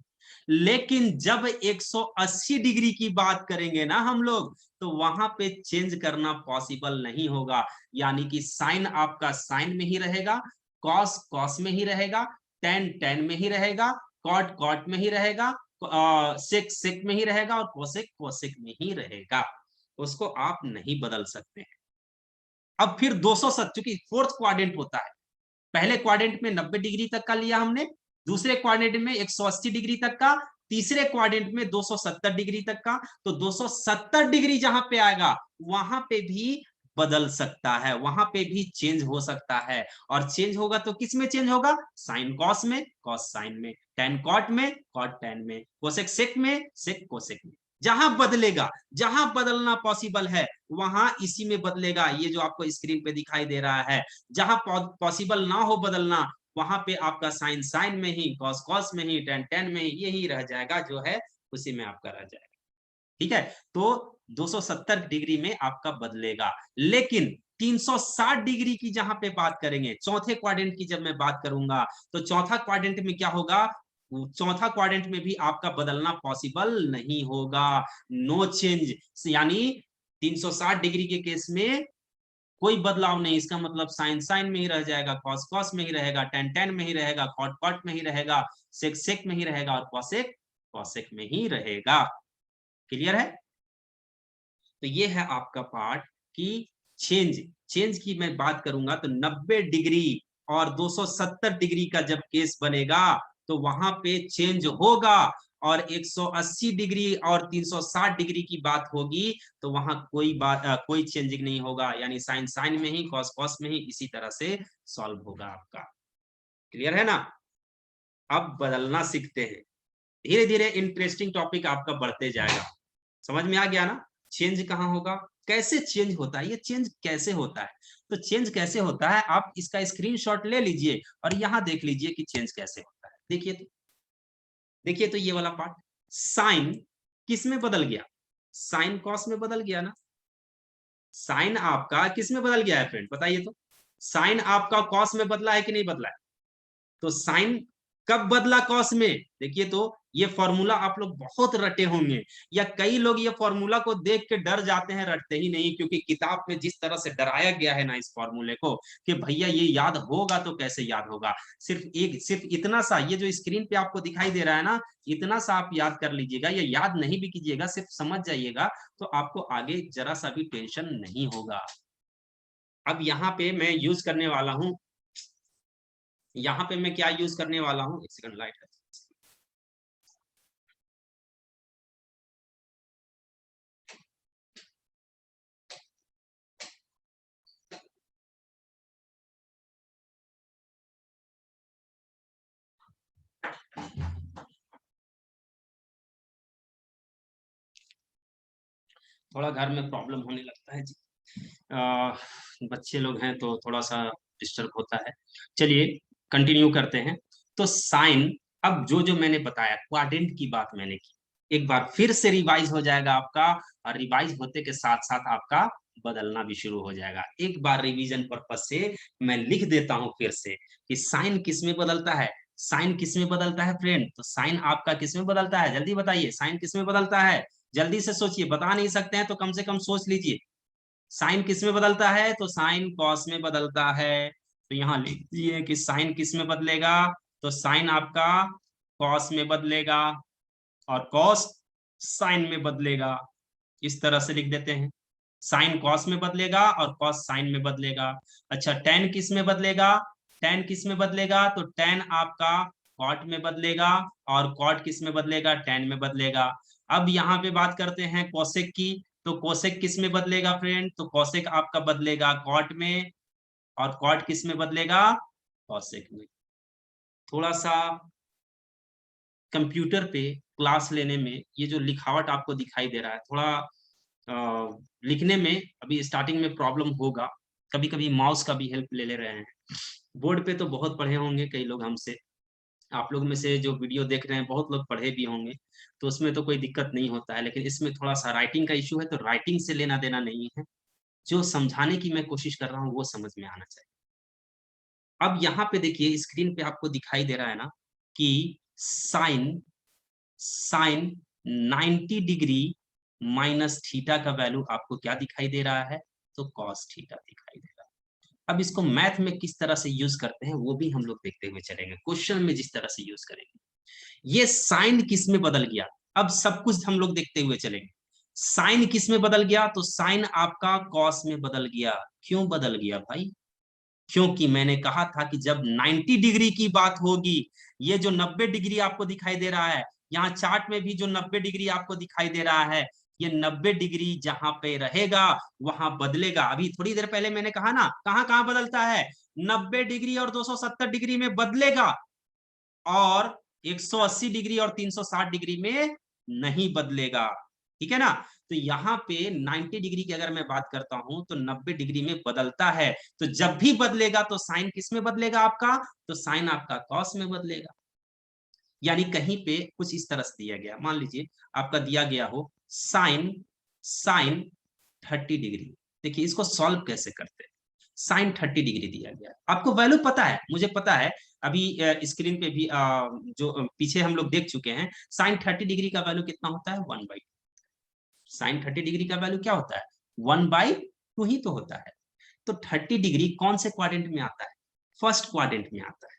लेकिन जब 180 डिग्री की बात करेंगे ना हम लोग, तो वहां पे चेंज करना पॉसिबल नहीं होगा। यानी कि साइन आपका साइन में ही रहेगा, कॉस कॉस में ही रहेगा, टेन टेन में ही रहेगा, कॉट कॉट में ही रहेगा, सेक सेक में ही रहेगा, और कोसेक कोसेक में ही रहेगा। उसको आप नहीं बदल सकते हैं। अब फिर 270, चूंकि फोर्थ क्वाड्रेंट होता है, पहले क्वाड्रेंट में 90 डिग्री तक का लिया हमने, दूसरे क्वाड्रेंट में 180 डिग्री तक का, तीसरे क्वाड्रेंट में 270 डिग्री तक का। तो 270 डिग्री जहां पे आएगा वहां पे भी बदल सकता है, वहां पे भी चेंज हो सकता है। और चेंज होगा तो किस में चेंज होगा, साइन कॉस में, कॉस साइन में, टेन कॉट में, कॉट टेन में, कोसेक सेक में, सेक कोसेक में। जहां बदलेगा, जहां बदलना पॉसिबल है वहां इसी में बदलेगा। ये जो आपको स्क्रीन पे दिखाई दे रहा है, जहां पॉसिबल ना हो बदलना, वहां पे आपका साइन साइन में ही, कॉस कॉस में ही, टेन टेन में ही, यही रह जाएगा, जो है उसी में आपका रह जाएगा। ठीक है। तो 270 डिग्री में आपका बदलेगा। लेकिन 360 डिग्री की जहां पे बात करेंगे, चौथे क्वाड्रेंट की जब मैं बात करूंगा, तो चौथा क्वाड्रेंट में क्या होगा, चौथा क्वाड्रेंट में भी आपका बदलना पॉसिबल नहीं होगा, नो चेंज। यानी 360 डिग्री के केस में कोई बदलाव नहीं। इसका मतलब साइन साइन में ही रह जाएगा, कॉस कॉस में ही रहेगा, टेन टेन में ही रहेगा, कॉट कॉट में ही रहेगा, सेक सेक में ही रहेगा, और कॉसेक कॉसेक में ही रहेगा। क्लियर है। तो ये है आपका पार्ट कि चेंज, चेंज की मैं बात करूंगा तो 90 डिग्री और 270 डिग्री का जब केस बनेगा तो वहां पे चेंज होगा। और 180 डिग्री और 360 डिग्री की बात होगी तो वहां कोई बात कोई चेंजिंग नहीं होगा, यानी साइन साइन में ही, कॉस कॉस में ही, इसी तरह से सॉल्व होगा आपका। क्लियर है ना। अब बदलना सीखते हैं, धीरे धीरे इंटरेस्टिंग टॉपिक आपका बढ़ते जाएगा। समझ में आ गया ना, चेंज कहाँ होगा, कैसे चेंज होता है, ये चेंज कैसे होता है। तो चेंज कैसे होता है, आप इसका स्क्रीनशॉट ले लीजिए और यहाँ देख लीजिए कि चेंज कैसे होता है। देखिए तो, देखिए तो ये वाला पार्ट, साइन किस में बदल गया, साइन कॉस में बदल गया ना। साइन आपका किस में बदल गया है फ्रेंड, बताइए तो। साइन आपका कॉस में बदला है कि नहीं बदला है। तो साइन कब बदला कॉस में, देखिए तो ये फॉर्मूला आप लोग बहुत रटे होंगे, या कई लोग ये फॉर्मूला को देख के डर जाते हैं, रटते ही नहीं, क्योंकि किताब में जिस तरह से डराया गया है ना इस फॉर्मूले को कि भैया ये याद होगा तो कैसे याद होगा। सिर्फ इतना सा, ये जो स्क्रीन पे आपको दिखाई दे रहा है ना, इतना सा आप याद कर लीजिएगा, ये याद नहीं भी कीजिएगा, सिर्फ समझ जाइएगा, तो आपको आगे जरा सा भी टेंशन नहीं होगा। अब यहाँ पे मैं यूज करने वाला हूँ, यहाँ पे मैं क्या यूज करने वाला हूँ, एक सेकंड लाइट है। थोड़ा घर में प्रॉब्लम होने लगता है जी, बच्चे लोग हैं तो थोड़ा सा डिस्टर्ब होता है। चलिए कंटिन्यू करते हैं। तो साइन, अब जो जो मैंने बताया क्वाड्रेंट की बात मैंने की, एक बार फिर से रिवाइज हो जाएगा आपका, और रिवाइज होते के साथ साथ आपका बदलना भी शुरू हो जाएगा। एक बार रिवीजन पर्पज से मैं लिख देता हूं फिर से कि साइन किस में बदलता है। साइन किस में बदलता है फ्रेंड, तो साइन आपका किस में बदलता है, जल्दी बताइए, साइन किस में बदलता है, जल्दी से सोचिए, बता नहीं सकते हैं तो कम से कम सोच लीजिए। साइन किस में बदलता है, तो साइन कॉस में बदलता है। तो यहाँ लिख दिए कि साइन किस में बदलेगा, तो साइन आपका कॉस में बदलेगा, और कॉस साइन में बदलेगा। इस तरह से लिख देते हैं, साइन कॉस में बदलेगा और कॉस साइन में बदलेगा। अच्छा टेन किस में बदलेगा, टेन किस में बदलेगा, तो टेन आपका कॉट में बदलेगा, और कॉट किस में बदलेगा, टेन में बदलेगा। अब यहाँ पे बात करते हैं कोसेक की, तो कोसेक किस में बदलेगा फ्रेंड, तो कोसेक आपका बदलेगा कॉट में, और कॉट किस में बदलेगा, कोसेक में। थोड़ा सा कंप्यूटर पे क्लास लेने में ये जो लिखावट आपको दिखाई दे रहा है, थोड़ा लिखने में अभी स्टार्टिंग में प्रॉब्लम होगा, कभी कभी माउस का भी हेल्प ले ले रहे हैं। बोर्ड पे तो बहुत पढ़े होंगे कई लोग हमसे, आप लोग में से जो वीडियो देख रहे हैं बहुत लोग पढ़े भी होंगे, तो उसमें तो कोई दिक्कत नहीं होता है, लेकिन इसमें थोड़ा सा राइटिंग का इशू है, तो राइटिंग से लेना देना नहीं है, जो समझाने की मैं कोशिश कर रहा हूँ वो समझ में आना चाहिए। अब यहाँ पे देखिए स्क्रीन पे आपको दिखाई दे रहा है ना कि sine sine 90 degree minus theta का वैल्यू आपको क्या दिखाई दे रहा है, तो कॉस थीटा दिखाई दे रहा है। अब इसको मैथ में किस तरह से यूज करते हैं वो भी हम लोग देखते हुए चलेंगे, क्वेश्चन में जिस तरह से यूज करेंगे। ये साइन किस में बदल गया, अब सब कुछ हम लोग देखते हुए चलेंगे। साइन किस में बदल गया, तो साइन आपका कॉस में बदल गया। क्यों बदल गया भाई, क्योंकि मैंने कहा था कि जब 90 डिग्री की बात होगी, ये जो 90 डिग्री आपको दिखाई दे रहा है, यहाँ चार्ट में भी जो 90 डिग्री आपको दिखाई दे रहा है, ये 90 डिग्री जहां पे रहेगा वहां बदलेगा। अभी थोड़ी देर पहले मैंने कहा ना कहां कहां बदलता है, 90 डिग्री और 270 डिग्री में बदलेगा, और 180 डिग्री और 360 डिग्री में नहीं बदलेगा, ठीक है ना। तो यहाँ पे 90 डिग्री की अगर मैं बात करता हूं तो 90 डिग्री में बदलता है, तो जब भी बदलेगा तो साइन किस में बदलेगा आपका, तो साइन आपका कॉस में बदलेगा। यानी कहीं पे कुछ इस तरह से दिया गया, मान लीजिए आपका दिया गया हो साइन साइन 30 डिग्री, देखिए इसको सॉल्व कैसे करते हैं। साइन 30 डिग्री दिया गया है, आपको वैल्यू पता है, मुझे पता है, अभी स्क्रीन पे भी जो पीछे हम लोग देख चुके हैं, साइन 30 डिग्री का वैल्यू कितना होता है, 1/2। साइन 30 डिग्री का वैल्यू क्या होता है, 1/2 ही तो होता है। तो 30 डिग्री कौन से क्वाड्रेंट में आता है, फर्स्ट क्वाड्रेंट में आता है।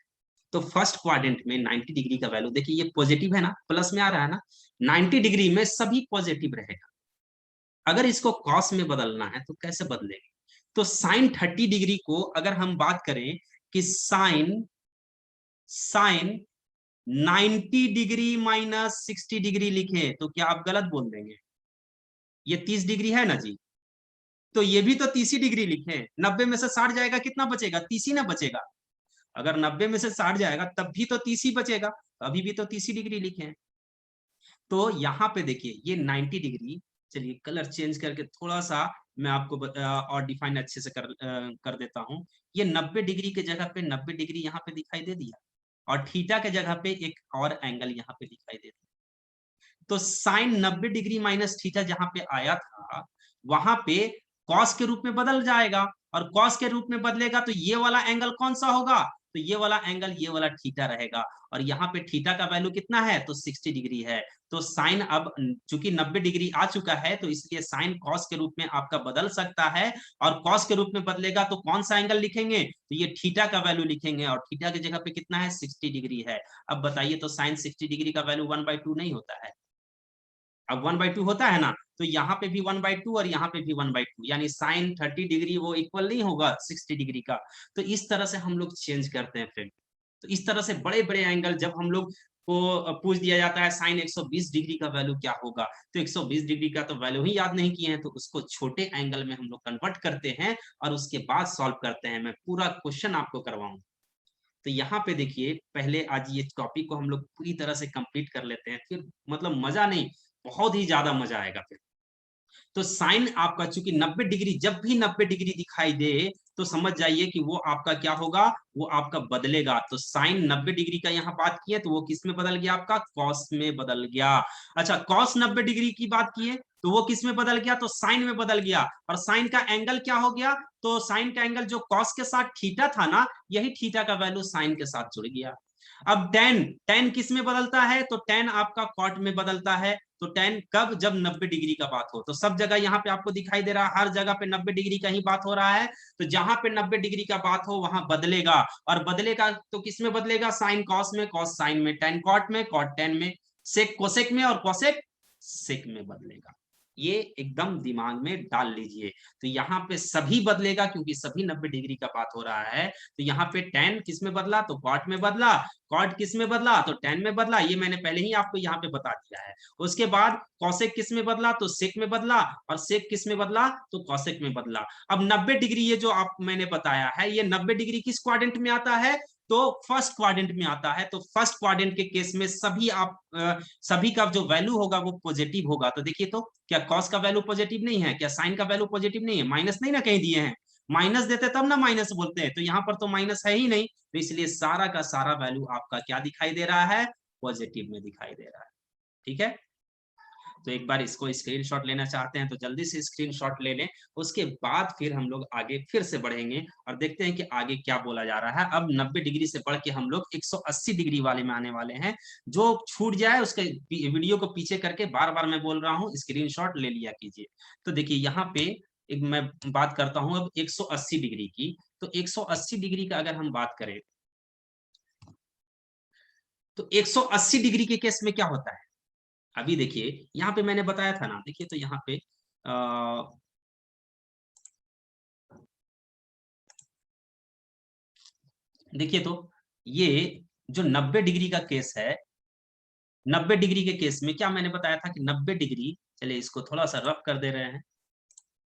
तो फर्स्ट क्वाड्रेंट में 90 डिग्री का वैल्यू, देखिए ये पॉजिटिव है ना, प्लस में आ रहा है ना, 90 डिग्री में सभी पॉजिटिव रहेगा। अगर इसको कॉस में बदलना है तो कैसे बदलेंगे, तो साइन 30 डिग्री को अगर हम बात करें कि sine sine 90 degree minus 60 degree लिखे तो क्या आप गलत बोल देंगे, ये 30 डिग्री है ना जी, तो ये भी तो 30 डिग्री लिखे, 90 में से 60 जाएगा कितना बचेगा, 30 ही ना बचेगा। अगर 90 में से 60 जाएगा तब भी तो 30 ही बचेगा, अभी भी तो 30 डिग्री लिखे हैं। तो यहाँ पे देखिए ये 90 डिग्री, चलिए कलर चेंज करके थोड़ा सा मैं आपको और डिफाइन अच्छे से कर देता हूँ। ये 90 डिग्री के जगह पे 90 डिग्री यहाँ पे दिखाई दे दिया, और थीटा के जगह पे एक और एंगल यहाँ पे दिखाई देता है। तो साइन 90 डिग्री माइनस थीटा जहां पे आया था वहां पे कॉस के रूप में बदल जाएगा, और कॉस के रूप में बदलेगा तो ये वाला एंगल कौन सा होगा, तो ये वाला एंगल ये वाला थीटा रहेगा। और यहाँ पे थीटा का वैल्यू कितना है, तो 60 डिग्री है। तो साइन अब चूंकि 90 डिग्री आ चुका है तो इसलिए साइन कॉस के रूप में आपका बदल सकता है, और कॉस के रूप में बदलेगा तो कौन सा एंगल लिखेंगे, तो ये थीटा का वैल्यू लिखेंगे, और थीटा की जगह पे कितना है, 60 डिग्री है। अब बताइए तो साइन 60 डिग्री का वैल्यू 1/2 नहीं होता है, अब 1/2 होता है ना, तो यहाँ पे भी 1/2 और यहाँ पे भी 1/2, यानी साइन 30 डिग्री वो इक्वल नहीं होगा 60 डिग्री का। तो इस तरह से हम लोग चेंज करते हैं फ्रेंड। तो इस तरह से बड़े बड़े एंगल जब हम लोग को पूछ दिया जाता है साइन 120 डिग्री का वैल्यू क्या होगा, तो 120 डिग्री का तो वैल्यू ही याद नहीं किए हैं, तो उसको छोटे एंगल में हम लोग कन्वर्ट करते हैं और उसके बाद सॉल्व करते हैं। मैं पूरा क्वेश्चन आपको करवाऊंगा। तो यहाँ पे देखिए, पहले आज ये टॉपिक को हम लोग पूरी तरह से कंप्लीट कर लेते हैं, फिर मतलब मजा नहीं, बहुत ही ज्यादा मजा आएगा फिर। तो साइन आपका चूंकि 90 डिग्री, जब भी 90 डिग्री दिखाई दे तो समझ जाइए कि वो आपका क्या होगा, वो आपका बदलेगा। तो साइन 90 डिग्री का यहाँ बात किए तो वो किस में बदल गया, आपका कॉस में बदल गया। अच्छा, कॉस 90 डिग्री की बात किए तो वो किस में बदल गया, तो साइन में बदल गया। और साइन का एंगल क्या हो गया, तो साइन का एंगल जो कॉस के साथ थीटा था ना, यही थीटा का वैल्यू साइन के साथ जुड़ गया। अब टेन, टेन किस में बदलता है, तो टेन आपका कॉट में बदलता है। तो टेन कब, जब 90 डिग्री का बात हो। तो सब जगह यहाँ पे आपको दिखाई दे रहा है, हर जगह पे 90 डिग्री का ही बात हो रहा है। तो जहां पे 90 डिग्री का बात हो वहां बदलेगा, और बदलेगा तो किस में बदलेगा, साइन कॉस में, कॉस साइन में, टेन कॉट में, कॉट टेन में, सेक कोसेक में, और कोसेक सेक में बदलेगा। ये एकदम दिमाग में डाल लीजिए। तो यहाँ पे सभी बदलेगा क्योंकि सभी 90 डिग्री का बात हो रहा है। तो यहाँ पे टेन किस में बदला, तो कॉट में बदला, कॉट किस में बदला, तो टेन में बदला, ये मैंने पहले ही आपको यहाँ पे बता दिया है। उसके बाद कॉसेक किस में बदला, तो सेक में बदला, और सेक किस में बदला, तो कॉसेक में बदला। अब 90 डिग्री ये जो आप मैंने बताया है, ये 90 डिग्री किस क्वाड्रेंट में आता है, तो फर्स्ट क्वाड्रेंट में आता है। तो फर्स्ट क्वाड्रेंट के केस में सभी आप सभी का जो वैल्यू होगा वो पॉजिटिव होगा। तो देखिए, तो क्या कॉस का वैल्यू पॉजिटिव नहीं है, क्या साइन का वैल्यू पॉजिटिव नहीं है, माइनस नहीं ना कहीं दिए हैं, माइनस देते तब ना माइनस बोलते हैं, तो यहाँ पर तो माइनस है ही नहीं। तो इसलिए सारा का सारा वैल्यू आपका क्या दिखाई दे रहा है, पॉजिटिव में दिखाई दे रहा है। ठीक है, तो एक बार इसको स्क्रीनशॉट लेना चाहते हैं तो जल्दी से स्क्रीनशॉट ले लें। उसके बाद फिर हम लोग आगे फिर से बढ़ेंगे और देखते हैं कि आगे क्या बोला जा रहा है। अब 90 डिग्री से बढ़ के हम लोग 180 डिग्री वाले में आने वाले हैं। जो छूट जाए उसके वीडियो को पीछे करके, बार बार मैं बोल रहा हूँ, स्क्रीनशॉट ले लिया कीजिए। तो देखिए यहाँ पे एक मैं बात करता हूँ अब 180 डिग्री की। तो 180 डिग्री का अगर हम बात करें तो 180 डिग्री के केस में क्या होता है, अभी देखिए यहाँ पे मैंने बताया था ना, देखिए तो यहाँ पे देखिए तो ये जो 90 डिग्री का केस है, 90 डिग्री के केस में क्या मैंने बताया था कि 90 डिग्री, चलिए इसको थोड़ा सा रफ कर दे रहे हैं।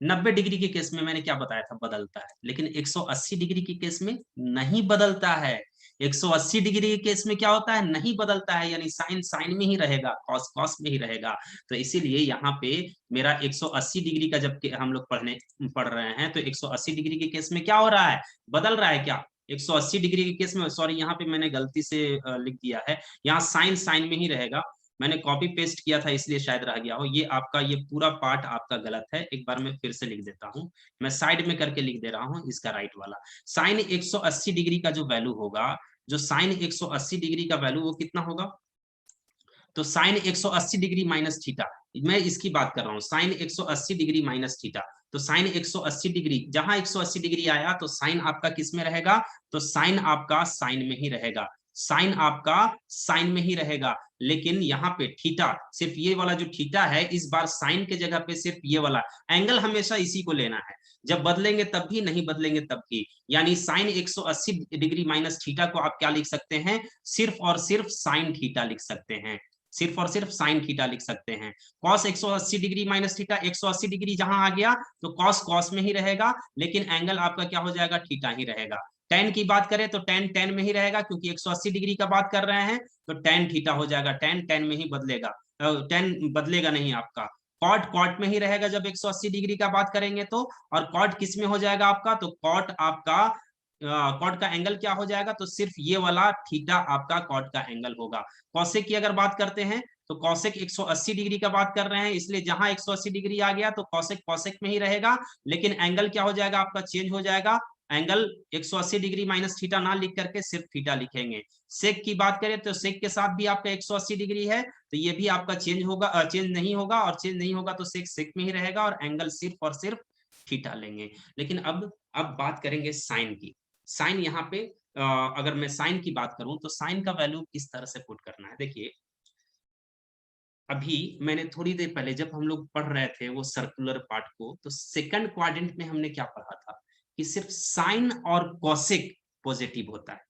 90 डिग्री के केस में मैंने क्या बताया था, बदलता है, लेकिन 180 डिग्री के केस में नहीं बदलता है। 180 डिग्री के केस में क्या होता है, नहीं बदलता है, यानी साइन साइन में ही रहेगा, कॉस कॉस में ही रहेगा। तो इसीलिए यहाँ पे मेरा 180 डिग्री का जब हम लोग पढ़ रहे हैं तो 180 डिग्री के केस में क्या हो रहा है, बदल रहा है क्या, 180 डिग्री के केस में, सॉरी यहाँ पे मैंने गलती से लिख दिया है, यहाँ साइन साइन में ही रहेगा। मैंने कॉपी पेस्ट किया था इसलिए शायद रह गया हो, ये आपका ये पूरा पार्ट आपका गलत है। एक बार मैं फिर से लिख देता हूं, मैं साइड में करके लिख दे रहा हूं इसका राइट वाला। साइन 180 डिग्री का जो वैल्यू होगा, जो साइन 180 डिग्री का वैल्यू वो कितना होगा, तो साइन 180 डिग्री माइनस थीटा, मैं इसकी बात कर रहा हूँ, साइन 180 डिग्री माइनस थीटा। तो साइन 180 डिग्री, जहां 180 डिग्री आया तो साइन आपका किस में रहेगा, तो साइन आपका साइन में ही रहेगा, साइन आपका साइन में ही रहेगा। लेकिन यहाँ पे थीटा, सिर्फ ये वाला जो थीटा है, इस बार साइन के जगह पे सिर्फ ये वाला एंगल, हमेशा इसी को लेना है, जब बदलेंगे तब भी, नहीं बदलेंगे तब भी। यानी साइन 180 डिग्री माइनस थीटा को आप क्या लिख सकते हैं, सिर्फ और सिर्फ साइन थीटा लिख सकते हैं, सिर्फ और सिर्फ साइन थीटा लिख सकते हैं। Cos 180 degree minus theta, 180 degree जहां आ गया तो कॉस कॉस में ही रहेगा, लेकिन एंगल आपका क्या हो जाएगा, थीटा ही रहेगा। टेन की बात करें तो टेन टेन में ही रहेगा, क्योंकि 180 डिग्री का बात कर रहे हैं, तो टेन थीटा हो जाएगा, टेन टेन में ही बदलेगा, टेन बदलेगा नहीं आपका। कॉट कॉट में ही रहेगा जब 180 डिग्री का बात करेंगे तो, और कॉट किस में हो जाएगा आपका, तो कॉट आपका कॉट का एंगल क्या हो जाएगा, तो सिर्फ ये वाला थीटा आपका कॉट का एंगल होगा। कॉसेक की अगर बात करते हैं तो कॉसेक 180 डिग्री का बात कर रहे हैं, इसलिए जहां 180 डिग्री आ गया तो कॉसेक कॉसेक में ही रहेगा, लेकिन एंगल क्या हो जाएगा आपका, चेंज हो जाएगा। एंगल 180 डिग्री माइनस थीटा ना लिख करके सिर्फ थीटा लिखेंगे। सेक की बात करें तो सेक के साथ भी आपका 180 डिग्री है, तो ये भी आपका चेंज होगा, चेंज नहीं होगा, और चेंज नहीं होगा तो सेक सेक में ही रहेगा, और एंगल सिर्फ और सिर्फ थीटा लेंगे। लेकिन अब बात करेंगे साइन की। साइन यहाँ पे अगर मैं साइन की बात करूं तो साइन का वैल्यू किस तरह से पुट करना है, देखिए अभी मैंने थोड़ी देर पहले जब हम लोग पढ़ रहे थे वो सर्कुलर पार्ट को, तो सेकंड क्वाड्रेंट में हमने क्या पढ़ा था कि सिर्फ साइन और कॉसेक पॉजिटिव होता है,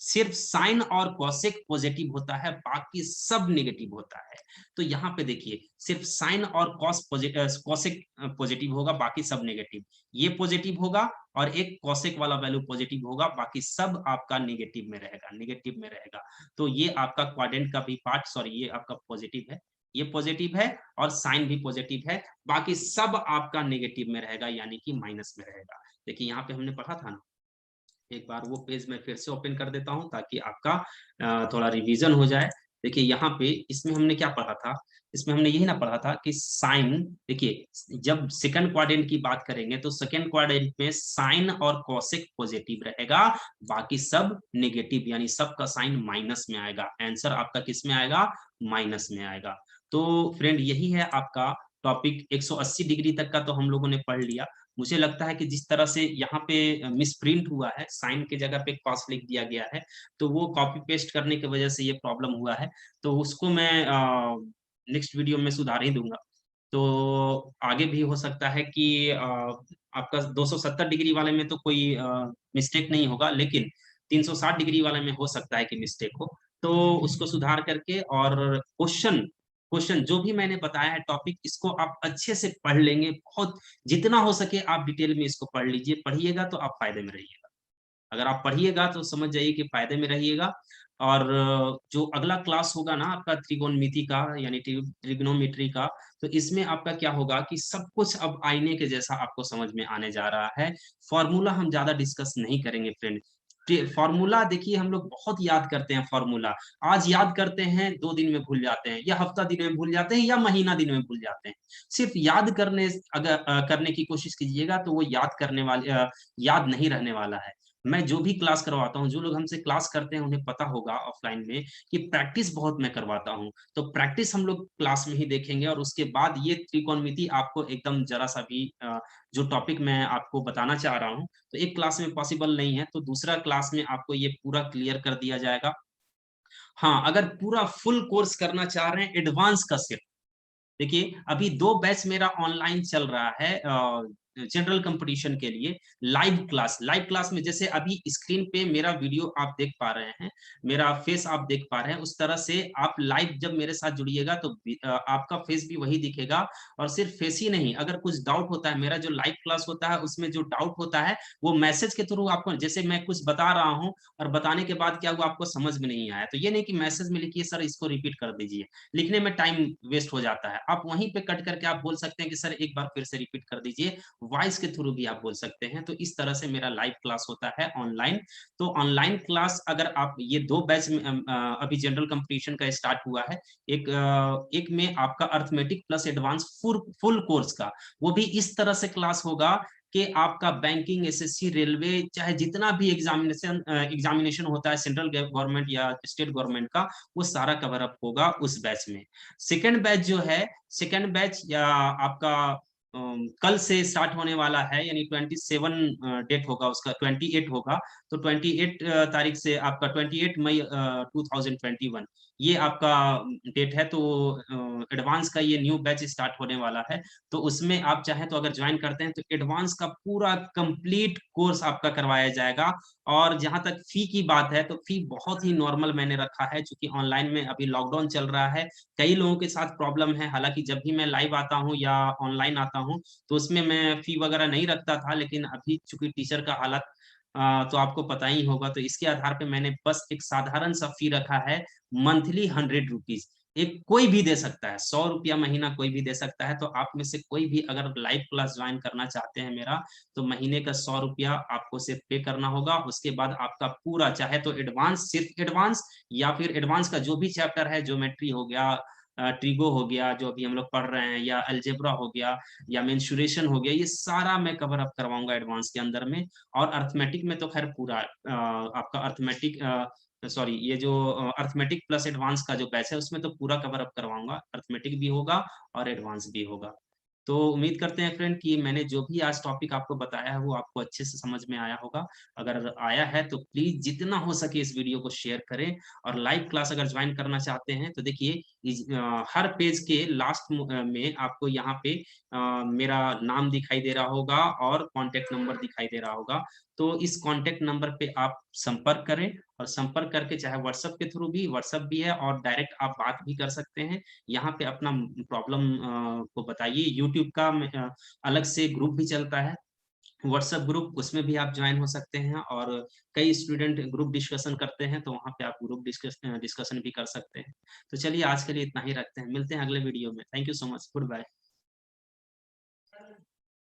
सिर्फ साइन और कॉसेक पॉजिटिव होता है, बाकी सब नेगेटिव होता है। तो यहाँ पे देखिए सिर्फ साइन और कॉसेक पॉजिटिव होगा, बाकी सब नेगेटिव। ये पॉजिटिव होगा और एक कॉसेक वाला वैल्यू पॉजिटिव होगा, बाकी सब आपका नेगेटिव में रहेगा, नेगेटिव में रहेगा। तो ये आपका क्वाड्रेंट का भी पार्ट, सॉरी ये आपका पॉजिटिव है, ये पॉजिटिव है, और साइन भी पॉजिटिव है, बाकी सब आपका नेगेटिव में रहेगा, यानी कि माइनस में रहेगा। देखिए यहाँ पे हमने पढ़ा था ना, एक बार वो पेज मैं फिर से ओपन कर देता हूं ताकि आपका थोड़ा रिवीजन हो जाए। देखिए यहाँ पे इसमें हमने क्या पढ़ा था, इसमें हमने यही ना पढ़ा था कि साइन, देखिए जब सेकंड क्वाड्रेंट की बात करेंगे तो सेकंड क्वाड्रेंट में साइन और कॉसेक पॉजिटिव रहेगा, बाकी सब नेगेटिव, यानी सबका साइन माइनस में आएगा। आंसर आपका किस में आएगा, माइनस में आएगा। तो फ्रेंड यही है आपका टॉपिक। 180 डिग्री तक का तो हम लोगों ने पढ़ लिया। मुझे लगता है कि जिस तरह से यहाँ पे मिसप्रिंट हुआ है, साइन के जगह पे कॉस लिख दिया गया है, तो वो कॉपी पेस्ट करने की वजह से ये प्रॉब्लम हुआ है, तो उसको मैं नेक्स्ट वीडियो में सुधार ही दूंगा। तो आगे भी हो सकता है कि आपका 270 डिग्री वाले में तो कोई मिस्टेक नहीं होगा, लेकिन 360 डिग्री वाले में हो सकता है कि मिस्टेक हो, तो उसको सुधार करके, और क्वेश्चन क्वेश्चन जो भी मैंने बताया है टॉपिक, इसको आप अच्छे से पढ़ लेंगे, बहुत जितना हो सके आप डिटेल में इसको पढ़ लीजिए। पढ़िएगा तो आप फायदे में रहिएगा, अगर आप पढ़िएगा तो समझ जाइए कि फायदे में रहिएगा। और जो अगला क्लास होगा ना आपका त्रिकोणमिति का, यानी ट्रिग्नोमेट्री का, तो इसमें आपका क्या होगा कि सब कुछ अब आईने के जैसा आपको समझ में आने जा रहा है। फॉर्मूला हम ज्यादा डिस्कस नहीं करेंगे फ्रेंड। फॉर्मूला देखिए हम लोग बहुत याद करते हैं फॉर्मूला, आज याद करते हैं 2 दिन में भूल जाते हैं, या हफ्ता दिन में भूल जाते हैं, या महीना दिन में भूल जाते हैं। सिर्फ याद करने, अगर करने की कोशिश कीजिएगा तो वो याद करने वाले याद नहीं रहने वाला है। मैं जो भी क्लास करवाता हूँ, जो लोग हमसे क्लास करते हैं उन्हें पता होगा ऑफलाइन में कि प्रैक्टिस बहुत मैं करवाता हूँ, तो प्रैक्टिस हम लोग क्लास में ही देखेंगे, और उसके बाद ये त्रिकोणमिति आपको एकदम जरा सा भी जो टॉपिक मैं आपको बताना चाह रहा हूँ, तो एक क्लास में पॉसिबल नहीं है, तो दूसरा क्लास में आपको ये पूरा क्लियर कर दिया जाएगा। हाँ, अगर पूरा फुल कोर्स करना चाह रहे हैं एडवांस का सिर्फ, देखिए अभी 2 बैच मेरा ऑनलाइन चल रहा है जनरल कंपटीशन के लिए। लाइव क्लास में जैसे अभी स्क्रीन पे मेरा वीडियो आप देख पा रहे हैं, मेरा फेस आप देख पा रहे हैं, उस तरह से आप लाइव जब मेरे साथ जुड़िएगा तो आपका फेस भी वही दिखेगा। और सिर्फ फेस ही नहीं, अगर कुछ डाउट होता है, मेरा जो लाइव क्लास होता है उसमें जो डाउट होता है वो मैसेज के थ्रू आपको, जैसे मैं कुछ बता रहा हूँ और बताने के बाद क्या हुआ आपको समझ में नहीं आया, तो ये नहीं कि मैसेज में लिखिए सर इसको रिपीट कर दीजिए, लिखने में टाइम वेस्ट हो जाता है। आप वहीं पे कट करके आप बोल सकते हैं कि सर एक बार फिर से रिपीट कर दीजिए, वॉइस के थ्रू भी आप बोल सकते हैं। तो इस तरह से मेरा लाइव क्लास होता है ऑनलाइन। तो ऑनलाइन क्लास अगर आप ये 2 बैच में अभी जनरल कंपटीशन का स्टार्ट हुआ है, एक में आपका arithmetic plus advance full course का, वो भी इस तरह से क्लास होगा कि आपका बैंकिंग, एसएससी, रेलवे, चाहे जितना भी एग्जामिनेशन होता है सेंट्रल गवर्नमेंट या स्टेट गवर्नमेंट का, वो सारा कवर अप होगा उस बैच में। सेकंड बैच जो है, सेकंड बैच या आपका कल से स्टार्ट होने वाला है, यानी 27 डेट होगा उसका, 28 होगा, तो 28 तारीख से आपका 28 मई 2021 ये आपका डेट है। तो एडवांस का ये न्यू बैच स्टार्ट होने वाला है, तो उसमें आप चाहें तो अगर ज्वाइन करते हैं तो एडवांस का पूरा कंप्लीट कोर्स आपका करवाया जाएगा। और जहां तक फी की बात है, तो फी बहुत ही नॉर्मल मैंने रखा है, क्योंकि ऑनलाइन में अभी लॉकडाउन चल रहा है, कई लोगों के साथ प्रॉब्लम है। हालांकि जब भी मैं लाइव आता हूँ या ऑनलाइन आता हूँ तो उसमें मैं फी वगैरह नहीं रखता था, लेकिन अभी चूंकि टीचर का हालत तो आपको पता ही होगा, तो इसके आधार पे मैंने बस एक साधारण सा फी रखा है, मंथली 100 रुपीज। एक कोई भी दे सकता है, ₹100 महीना कोई भी दे सकता है, तो आप में से कोई भी अगर लाइव क्लास जॉइन करना चाहते हैं मेरा, तो महीने का ₹100 आपको सिर्फ पे करना होगा। उसके बाद आपका पूरा चाहे तो एडवांस, सिर्फ एडवांस या फिर एडवांस का जो भी चैप्टर है, ज्योमेट्री हो गया, ट्रिगो हो गया, जो अभी हम लोग पढ़ रहे हैं, या अलजेब्रा हो गया, या मेंसुरेशन हो गया, ये सारा मैं कवर अप करवाऊँगा एडवांस के अंदर में। और अरिथमेटिक में तो खैर पूरा आपका अरिथमेटिक सॉरी, ये जो अरिथमेटिक प्लस एडवांस का जो बैच है, उसमें तो पूरा कवर अप करवाऊँगा, अरिथमेटिक भी होगा और एडवांस भी होगा। तो उम्मीद करते हैं फ्रेंड कि मैंने जो भी आज टॉपिक आपको बताया है, वो आपको अच्छे से समझ में आया होगा। अगर आया है तो प्लीज़ जितना हो सके इस वीडियो को शेयर करें, और लाइव क्लास अगर जॉइन करना चाहते हैं तो देखिए हर पेज के लास्ट में आपको यहाँ पे मेरा नाम दिखाई दे रहा होगा और कॉन्टैक्ट नंबर दिखाई दे रहा होगा। तो इस कॉन्टैक्ट नंबर पे आप संपर्क करें, और संपर्क करके चाहे व्हाट्सएप के थ्रू भी, व्हाट्सएप भी है, और डायरेक्ट आप बात भी कर सकते हैं। यहाँ पे अपना प्रॉब्लम को बताइए। यूट्यूब का अलग से ग्रुप भी चलता है, व्हाट्सएप ग्रुप, उसमें भी आप जॉइन हो सकते हैं, और कई स्टूडेंट ग्रुप डिस्कशन करते हैं, तो वहाँ पे आप ग्रुप डिस्कशन भी कर सकते हैं। तो चलिए आज के लिए इतना ही रखते हैं, मिलते हैं अगले वीडियो में। Thank you so much, good bye.